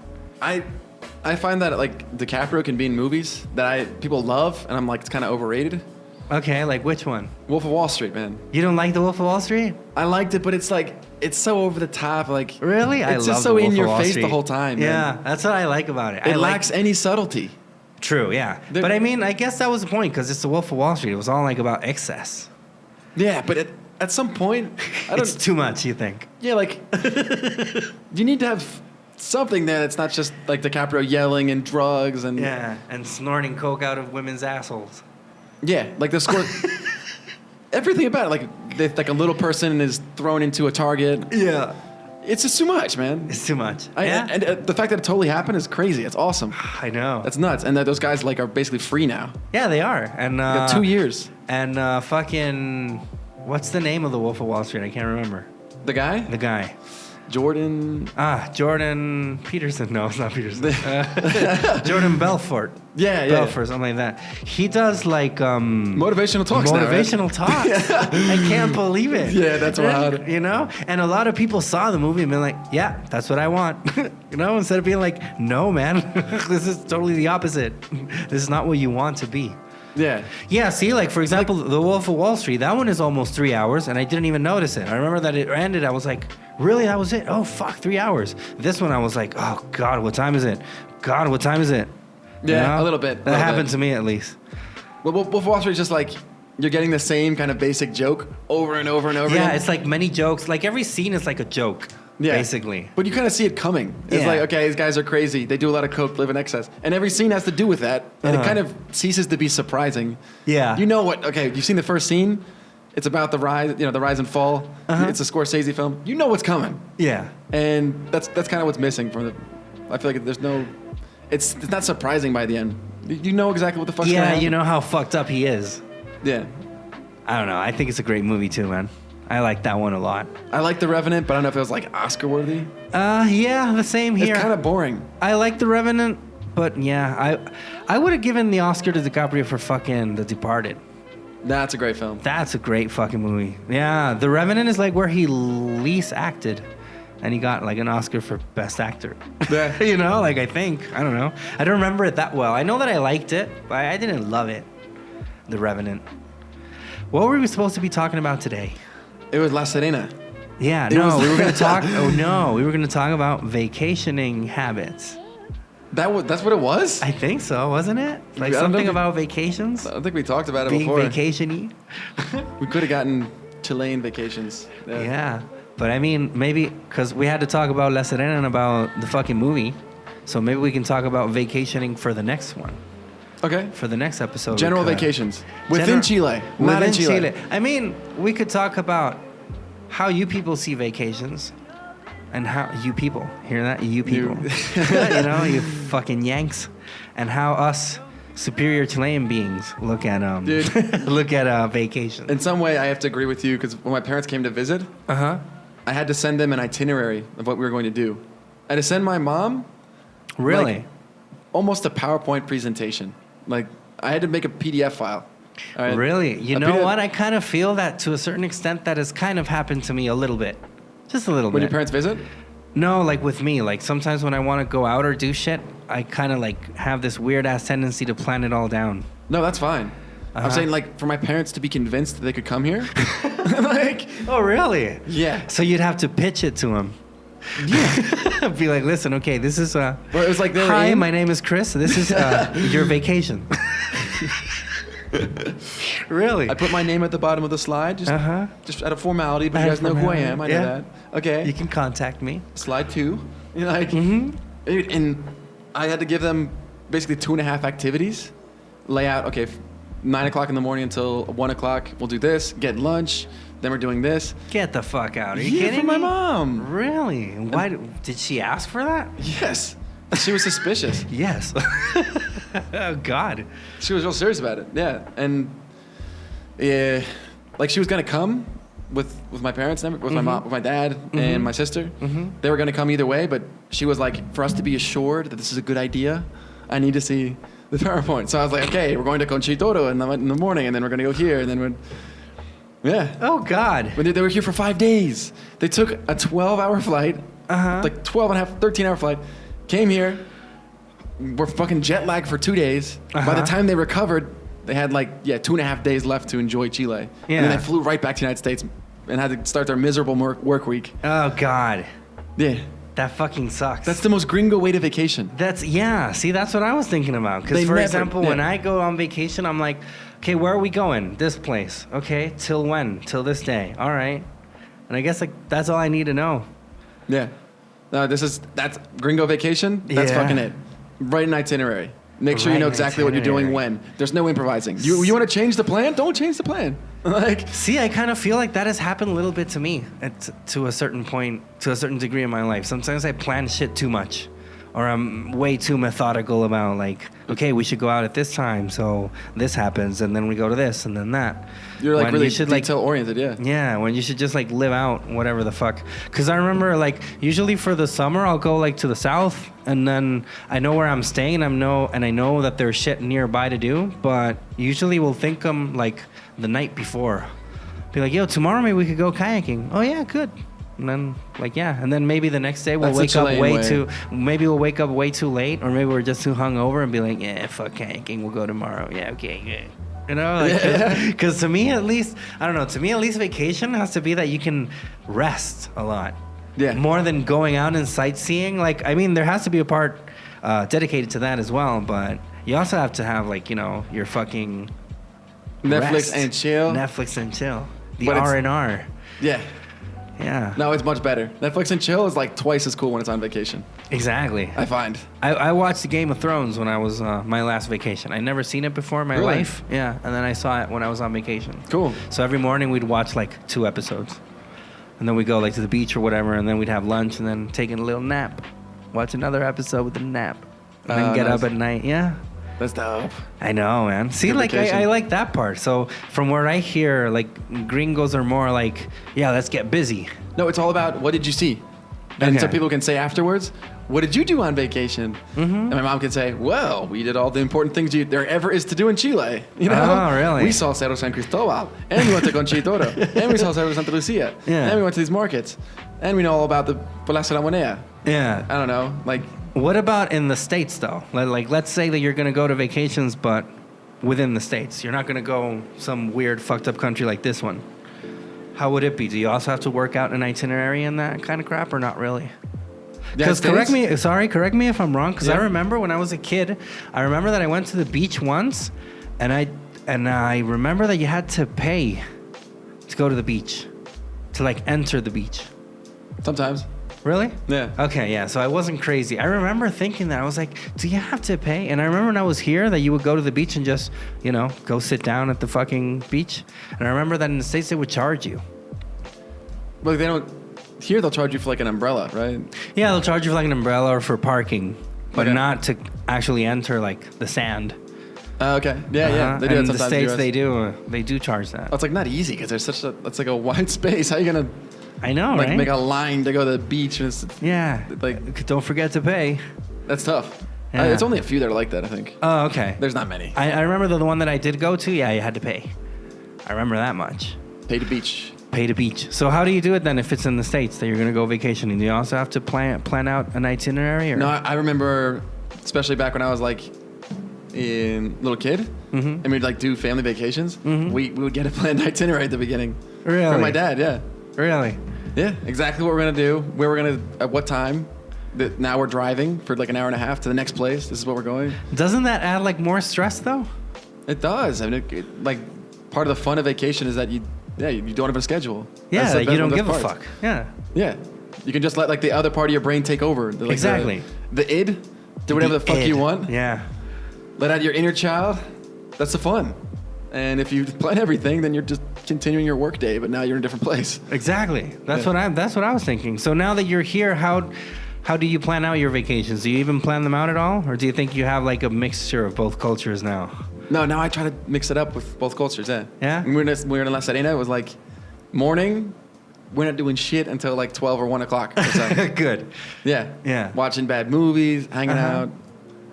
I find that like DiCaprio can be in movies that people love, and I'm like, it's kind of overrated. Okay, like which one? Wolf of Wall Street, man. You don't like The Wolf of Wall Street? I liked it, but it's like it's so over the top. Like Really? I it's love just so The Wolf in your of Wall face Street. the whole time. Yeah, man. that's what I like about it. It I lacks any subtlety. True, yeah. The- But I mean, I guess that was the point because it's The Wolf of Wall Street. It was all like about excess. Yeah, but at some point, I It's don't. too much, you think? Yeah, like you need to have something there that's not just like DiCaprio yelling and drugs and Yeah, and snorting coke out of women's assholes. yeah, like the score. Everything about it, like a little person is thrown into a target. Yeah. It's just too much, man. It's too much. And the fact that it totally happened is crazy. It's awesome. I know. That's nuts. And that those guys like are basically free now. Yeah, they are. And They got 2 years. And fucking, what's the name of the Wolf of Wall Street? I can't remember. The guy, The guy. Jordan. Jordan Peterson. No, it's not Peterson. Jordan Belfort. Yeah, yeah. Belfort, something like that. He does like Motivational talks. motivational talks. I can't believe it. Yeah, that's wild. You know, and a lot of people saw the movie and been like, "Yeah, that's what I want." You know, instead of being like, "No, man, this is totally the opposite. This is not what you want to be." Yeah. Yeah, see, like for example, The Wolf of Wall Street. That one is almost 3 hours, and I didn't even notice it. I remember that it ended. I was like, "Really? That was it? Oh fuck, 3 hours." This one, I was like, "Oh God, what time is it? God, what time is it?" You Yeah, know? a little bit. That happened to me at least. Well, Wolf of Wall Street is just like you're getting the same kind of basic joke over and over and over Yeah, again. it's like many jokes. Like every scene is like a joke, basically. But you kind of see it coming. It's Yeah. like, okay, these guys are crazy. They do a lot of coke, live in excess. And every scene has to do with that. And it kind of ceases to be surprising. Yeah. You know what? Okay, you've seen the first scene. It's about the rise and fall. It's a Scorsese film. You know what's coming. Yeah. And that's kind of what's missing from the. I feel like there's no. It's not surprising by the end. You know exactly what the fuck's going Yeah, on. you know how fucked up he is. Yeah. I don't know. I think it's a great movie too, man. I like that one a lot. I like The Revenant, but I don't know if it was like Oscar worthy. Yeah, the same here. It's kind of boring. I like The Revenant, but yeah, I would have given the Oscar to DiCaprio for fucking The Departed. That's a great film. That's a great fucking movie. Yeah, The Revenant is like where he least acted. And he got like an Oscar for Best Actor. Yeah. You know, like I think. I don't know. I don't remember it that well. I know that I liked it, but I didn't love it. The Revenant. What were we supposed to be talking about today? It was La Serena. Yeah, It no, was- we were going to talk. Oh no, we were going to talk about vacationing habits. That's what it was? I think so, wasn't it? Like I don't something know. about vacations, I don't think we talked about it being before. vacationy. We could have gotten Chilean vacations. Yeah, but I mean, maybe because we had to talk about La Serena and about the fucking movie, so maybe we can talk about vacationing for the next one, Okay. for the next episode. General we could. vacations. Within Chile. Not in Within Chile. I mean, we could talk about how you people see vacations, and how you people hear that, you people, you fucking Yanks, and how us superior Chilean beings look at vacation. In some way, I have to agree with you because when my parents came to visit, I had to send them an itinerary of what we were going to do. I had to send my mom, really, almost a PowerPoint presentation. Like I had to make a PDF file. Right? Really, you know what? I kind of feel that to a certain extent that has kind of happened to me a little bit, just a little bit. When your parents visit? No, like with me, like sometimes when I want to go out or do shit, I kind of like have this weird ass tendency to plan it all down. No, that's fine. I'm saying like for my parents to be convinced that they could come here. Oh, really? Yeah. So you'd have to pitch it to them. Yeah. Be like, listen, okay, this is well, it was like hi, my name is Chris. This is your vacation. Really? I put my name at the bottom of the slide, just out of formality, but you guys know who I am. I know that. Okay. You can contact me. Slide 2. And I had to give them basically 2.5 activities. Lay out, okay, 9 o'clock in the morning until 1 o'clock, we'll do this, get lunch, then we're doing this. Get the fuck out. Are you kidding from me? my mom. Really? Why? Did she ask for that? Yes. She was suspicious. Yes. Oh, God. She was real serious about it. Yeah. And yeah, like she was going to come with my parents, with my mom, with my dad and my sister. They were going to come either way, but she was like, for us to be assured that this is a good idea, I need to see the PowerPoint. So I was like, okay, we're going to Conchitoro in the morning, and then we're going to go here, and then yeah. Oh, God. But they were here for 5 days. They took a 12-hour flight, like 12 and a half, 13-hour flight, came here, were fucking jet lagged for 2 days. By the time they recovered, they had 2.5 days left to enjoy Chile. Yeah. And then they flew right back to the United States and had to start their miserable work week. Oh, God. Yeah. That fucking sucks. That's the most gringo way to vacation. See, that's what I was thinking about. Because, for example, when I go on vacation, I'm like, okay, where are we going? This place. Okay, till when? Till this day. All right. And I guess that's all I need to know. Yeah. No, that's gringo vacation. That's fucking it. Write an itinerary. Make sure you know exactly what you're doing when. There's no improvising. You want to change the plan? Don't change the plan. See, I kind of feel like that has happened a little bit to me to a certain point, to a certain degree in my life. Sometimes I plan shit too much, or I'm way too methodical about okay, we should go out at this time, so this happens, and then we go to this, and then that. You're really detail oriented, yeah. Yeah, when you should just live out whatever the fuck. Because I remember usually for the summer I'll go to the south, and then I know where I'm staying, and I know that there's shit nearby to do, but usually we'll think the night before. Be like, yo, tomorrow maybe we could go kayaking. Oh yeah, good. And then and then maybe the next day we'll wake up way too late, or maybe we're just too hungover and be like, yeah, fuck kayaking, we'll go tomorrow. Yeah, okay, good. You know, because to me at least, I don't know, vacation has to be that you can rest a lot. Yeah. More than going out and sightseeing. There has to be a part dedicated to that as well, but you also have to have your fucking Netflix and chill. The R&R. Yeah. Yeah. No, it's much better. Netflix and chill is twice as cool when it's on vacation. Exactly. I find. I watched the Game of Thrones when I was my last vacation. I'd never seen it before in my life. Yeah. And then I saw it when I was on vacation. Cool. So every morning we'd watch 2 episodes. And then we'd go to the beach or whatever, and then we'd have lunch and then take a little nap. Watch another episode with a nap. And then get up at night. Yeah. That's dope. I know, man. See, I like that part. So from where I hear, gringos are more yeah, let's get busy. No, it's all about what did you see? And so people can say afterwards, what did you do on vacation? And my mom can say, well, we did all the important things there ever is to do in Chile. You know? Oh, really? We saw Cerro San Cristobal, and we went to Conchitoro, and we saw Cerro Santa Lucia, and we went to these markets, and we know all about the Palacio de la Moneda. Yeah. I don't know, What about in the States, though? Let's say that you're going to go to vacations, but within the States. You're not going to go some weird, fucked up country like this one. How would it be? Do you also have to work out an itinerary and that kind of crap, or not really? Because correct me if I'm wrong, because I remember when I was a kid, I remember that I went to the beach once, and I remember that you had to pay to go to the beach, to enter the beach. Sometimes. Really? Yeah. Okay, yeah. So I wasn't crazy. I remember thinking that. I was like, do you have to pay? And I remember when I was here that you would go to the beach and just, go sit down at the fucking beach. And I remember that in the States they would charge you. Look, they don't. here they'll charge you for like an umbrella, right? Yeah, they'll charge you for like an umbrella or for parking, but Okay. not to actually enter like the sand. Okay. Yeah. They do And that in the sometimes. States, in the US. they do charge that. Oh, it's like not easy because there's such a. It's like a wide space. How are you gonna I know, like right? make a line to go to the beach? And it's Yeah. like Don't forget to pay. that's tough. Yeah. It's only a few that are like that. I think. Oh, okay. There's not many. I remember the one that I did go to. Yeah, you had to pay. I remember that much. Pay to beach. Pay to beach. So how do you do it then if it's in the States that you're going to go vacationing? Do you also have to plan out an itinerary? Or? No, I remember, especially back when I was like in little kid, and we'd like do family vacations. We would get a planned itinerary at the beginning. Really? From my dad, yeah. Really? Yeah, exactly what we're gonna do, where we're gonna, at what time. That now we're driving for like an hour and a half to the next place. This is what we're going. Doesn't that add like more stress though? It does. I mean, like part of the fun of vacation is that you don't have a schedule. Yeah, That's the you best- don't one of give the a best fuck. parts. Yeah. Yeah, you can just let like the other part of your brain take over. Like Exactly. The id, do whatever the fuck id. you want. Yeah. Let out your inner child. That's the fun. And if you plan everything, then you're just continuing your work day, but now you're in a different place. Exactly. That's Yeah. what I was thinking. So now that you're here, how do you plan out your vacations? Do you even plan them out at all, or do you think you have like a mixture of both cultures now? No, now I try to mix it up with both cultures. Yeah. Yeah? When we were in La Serena, it was like morning. We're not doing shit until like 12 or 1 o'clock. Or so. Good. Yeah. Yeah. Watching bad movies, hanging Uh-huh.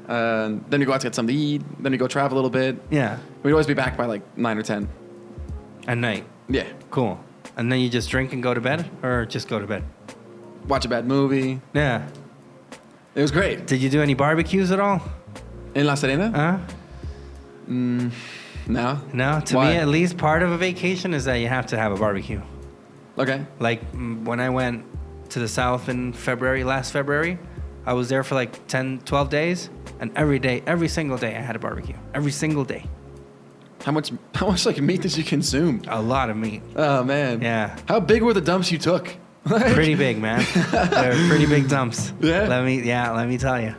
out. Then we go out to get something to eat. Then we go travel a little bit. Yeah. We'd always be back by like 9 or 10. At night. Yeah. Cool. And then you just drink and go to bed, or just go to bed? Watch a bad movie. Yeah. It was great. Did you do any barbecues at all? In La Serena? Huh? No. No. To Why? me, at least, part of a vacation is that you have to have a barbecue. Okay. Like when I went to the South in last February, I was there for like 10, 12 days, and every single day, I had a barbecue. Every single day. How much like meat did you consume? A lot of meat. Oh man. Yeah. How big were the dumps you took? Pretty big, man. They're pretty big dumps. Yeah? Let me tell you.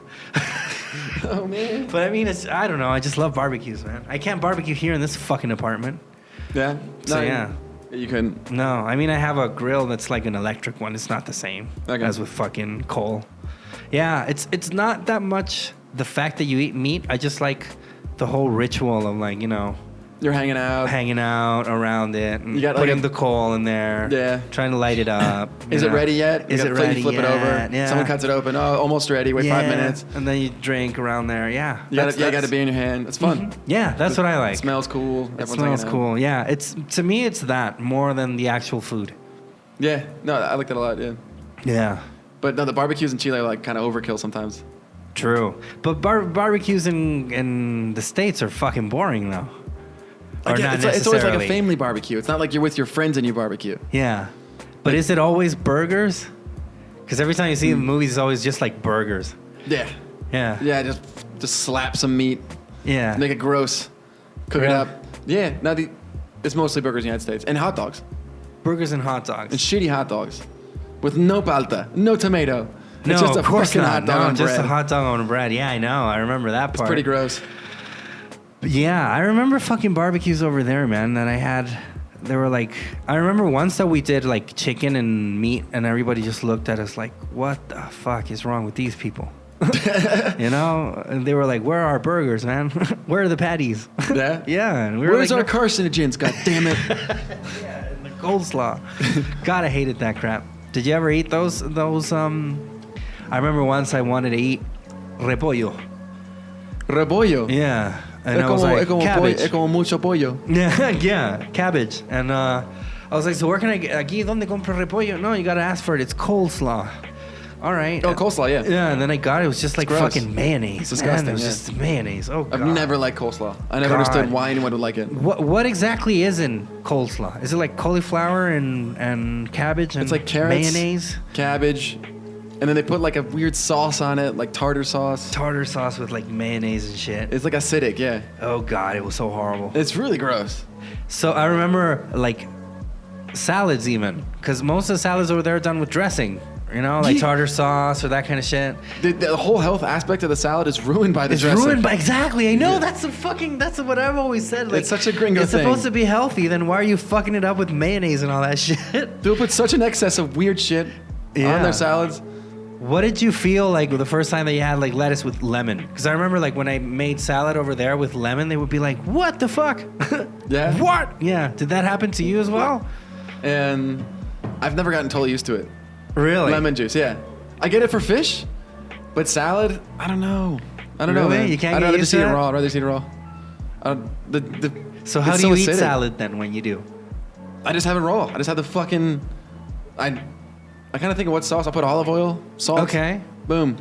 Oh man. But I mean, I don't know. I just love barbecues, man. I can't barbecue here in this fucking apartment. Yeah. So, yeah. You couldn't. No, I mean, I have a grill that's like an electric one. It's not the same Okay. as with fucking coal. Yeah, it's not that much the fact that you eat meat. I just like the whole ritual of like, You're hanging out. hanging out around it and You got, like, putting a- the coal in there. Yeah. Trying to light it up. Is it ready yet? Is You it gotta ready flip yet? it over. Yeah. Someone cuts it open. Oh, almost ready. Wait 5 minutes. And then you drink around there. Yeah. You got to be in your hand. It's fun. Yeah, that's what I like. It smells cool. It Everyone's smells hanging out. cool. Yeah, to me it's that more than the actual food. Yeah. No, I like that a lot. Yeah. Yeah. But no, the barbecues in Chile are like kind of overkill sometimes. True. But barbecues in the States are fucking boring though. Or Like, not it's always like a necessarily. family barbecue. It's not like you're with your friends and you barbecue. Yeah. But is it always burgers? Because every time you see the movies, it's always just like burgers. Yeah. Yeah. Yeah. Just slap some meat. Yeah. Make it gross. Cook it Really? up. Yeah. No, it's mostly burgers in the United States and hot dogs Burgers and hot dogs. and shitty hot dogs with no palta, no tomato. No, it's just a of course fucking not. hot dog no, on just bread. a hot dog on bread. Yeah, I know. I remember that part. It's pretty gross. But yeah, I remember fucking barbecues over there, man, that I had. They were like, I remember once that we did like chicken and meat, and everybody just looked at us like, what the fuck is wrong with these people? And they were like, where are our burgers, man? Where are the patties? Yeah. Yeah. And we were Where's like, our carcinogens? God damn it. Yeah, and the coleslaw. God, I hated that crap. Did you ever eat those? I remember once I wanted to eat repollo. Rebollo. Yeah. And Es I was como, like, es como, cabbage. es como mucho pollo. Yeah, yeah, cabbage. And I was like, so where can I get, aquí donde compro repollo? No, you gotta ask for it. It's coleslaw. All right. Oh, coleslaw, yeah. Yeah, and then I got it. It was just like gross. fucking mayonnaise. It's man. disgusting, It was yeah. just mayonnaise. Oh, God. I've never liked coleslaw. I never God. understood why anyone would like it. What exactly is in coleslaw? Is it like cauliflower and cabbage and It's like carrots, mayonnaise? cabbage, and then they put like a weird sauce on it, like tartar sauce. Tartar sauce with like mayonnaise and shit. It's like acidic, yeah. Oh, God, it was so horrible. It's really gross. So I remember like salads even, because most of the salads over there are done with dressing. You know, like Yeah. tartar sauce or that kind of shit. The whole health aspect of the salad is ruined by the It's dressing. ruined by exactly. I know Yeah. that's what I've always said. Like, It's such a gringo It's thing. supposed to be healthy. Then why are you fucking it up with mayonnaise and all that shit? They'll put such an excess of weird shit Yeah. on their salads. What did you feel like the first time that you had like lettuce with lemon? Because I remember like when I made salad over there with lemon, they would be like, "What the fuck? Yeah. What? Yeah. Did that happen to you as well? And I've never gotten totally used to it. Really? Lemon juice, yeah. I get it for fish, but salad, I don't know. I don't know, Really? man. You can't I'd get rather used just to eat it that? raw. I'd rather just eat it raw. So how it's do you eat acidic. salad then when you do? I just have it raw. I just have the fucking. I kind of think of what sauce. I'll put olive oil, salt. Okay. Boom.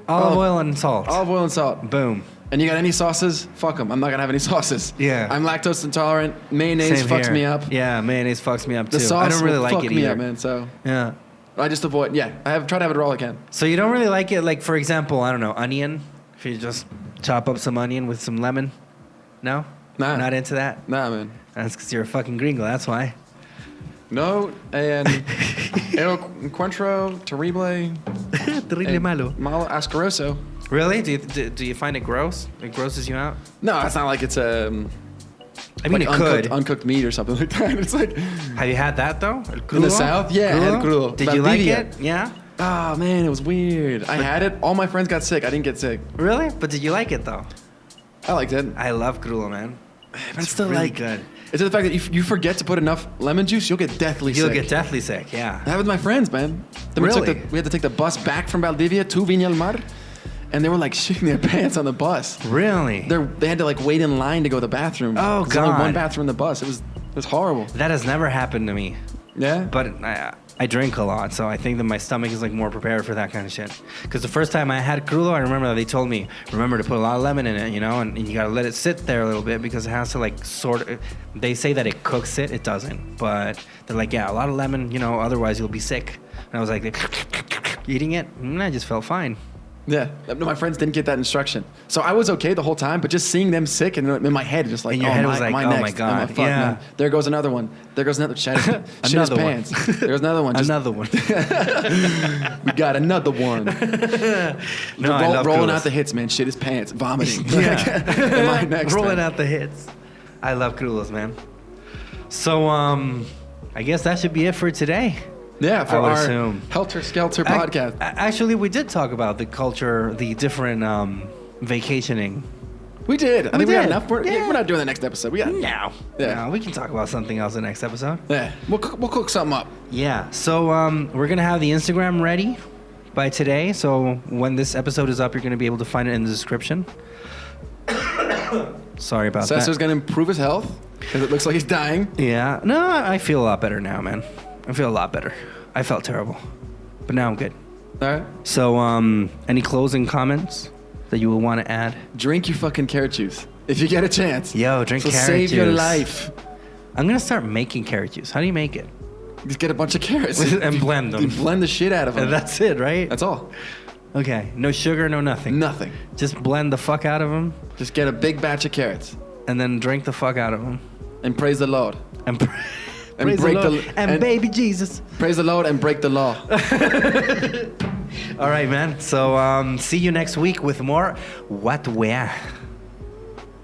Olive oil and salt. Olive oil and salt. Boom. And you got any sauces? Fuck them. I'm not gonna have any sauces. Yeah. I'm lactose intolerant. Mayonnaise Same fucks here. me up. Yeah, mayonnaise fucks me up too. The sauce I don't really will like fuck it me either. up, man. So Yeah. I just avoid. Yeah, I have try to have it raw I can. So you don't really like it, like for example, I don't know, onion. If you just chop up some onion with some lemon. No. Nah. Not into that. Nah, man. That's because you're a fucking gringo. That's why. No, and el encuentro terrible. Terrible malo. Malo asqueroso. Really? Do you find it gross? It grosses you out? No, it's not like it's I mean, like it could. uncooked meat or something like that. It's like Have you had that though? El in crudo? the south. Yeah, I had crudo. Did you like Valdivia. it? Yeah. Oh man, it was weird. I had it. All my friends got sick. I didn't get sick. Really? But did you like it though? I liked it. I love crudo, man. But it's still really like good. It's the fact that if you forget to put enough lemon juice, you'll get deathly You'll sick. get deathly sick. Yeah. That happened with my friends, man. Then Really? we had to take the bus back from Valdivia to Viña del Mar, and they were like shitting their pants on the bus. Really? They had to like wait in line to go to the bathroom. Oh, 'Cause there's only God. one bathroom in the bus. It was horrible. That has never happened to me. Yeah. But I drink a lot, so I think that my stomach is like more prepared for that kind of shit. Because the first time I had crudo, I remember that they told me, remember to put a lot of lemon in it, you know, and you gotta let it sit there a little bit because it has to like sort of. They say that it cooks it doesn't, but they're like, yeah, a lot of lemon, you know, otherwise you'll be sick. And I was like, eating it, and I just felt fine. Yeah. No, my friends didn't get that instruction, so I was okay the whole time. But just seeing them sick and in my head, just like, In your oh, head my, was like, am I oh next? my God, Am I fucked, yeah. man? There goes another one. There goes another. Shit his Another one. pants. There's another one. Just, Another one. we got another one. No, I love rolling crudos. out the hits, man. Shit his pants. Vomiting. Yeah. Am I next? Rolling time? out the hits. I love crudos, man. So, I guess that should be it for today. Yeah, for I would our assume. Helter Skelter podcast. Actually, we did talk about the culture, the different vacationing. We did. I think we got did. enough. We're not doing the next episode. We got. No. Yeah. No, we can talk about something else in the next episode. Yeah, we'll cook something up. Yeah. So we're gonna have the Instagram ready by today. So when this episode is up, you're gonna be able to find it in the description. Sorry about Cesar's that. gonna improve his health because it looks like he's dying. Yeah. No, I feel a lot better now, man. I feel a lot better. I felt terrible, but now I'm good. All right. So any closing comments that you will want to add? Drink your fucking carrot juice if you get a chance. Yo, drink It'll carrot save your juice. life. I'm gonna start making carrot juice. How do you make it? Just get a bunch of carrots And blend them. You blend the shit out of them. And that's it, right? That's all. Okay. No sugar, no nothing. Nothing. Just blend the fuck out of them, Just get a big batch of carrots and then drink the fuck out of them, and praise the Lord. and And praise break the Lord. the- and and- baby Jesus. Praise the Lord and break the law. All right, man. So see you next week with more What Wea.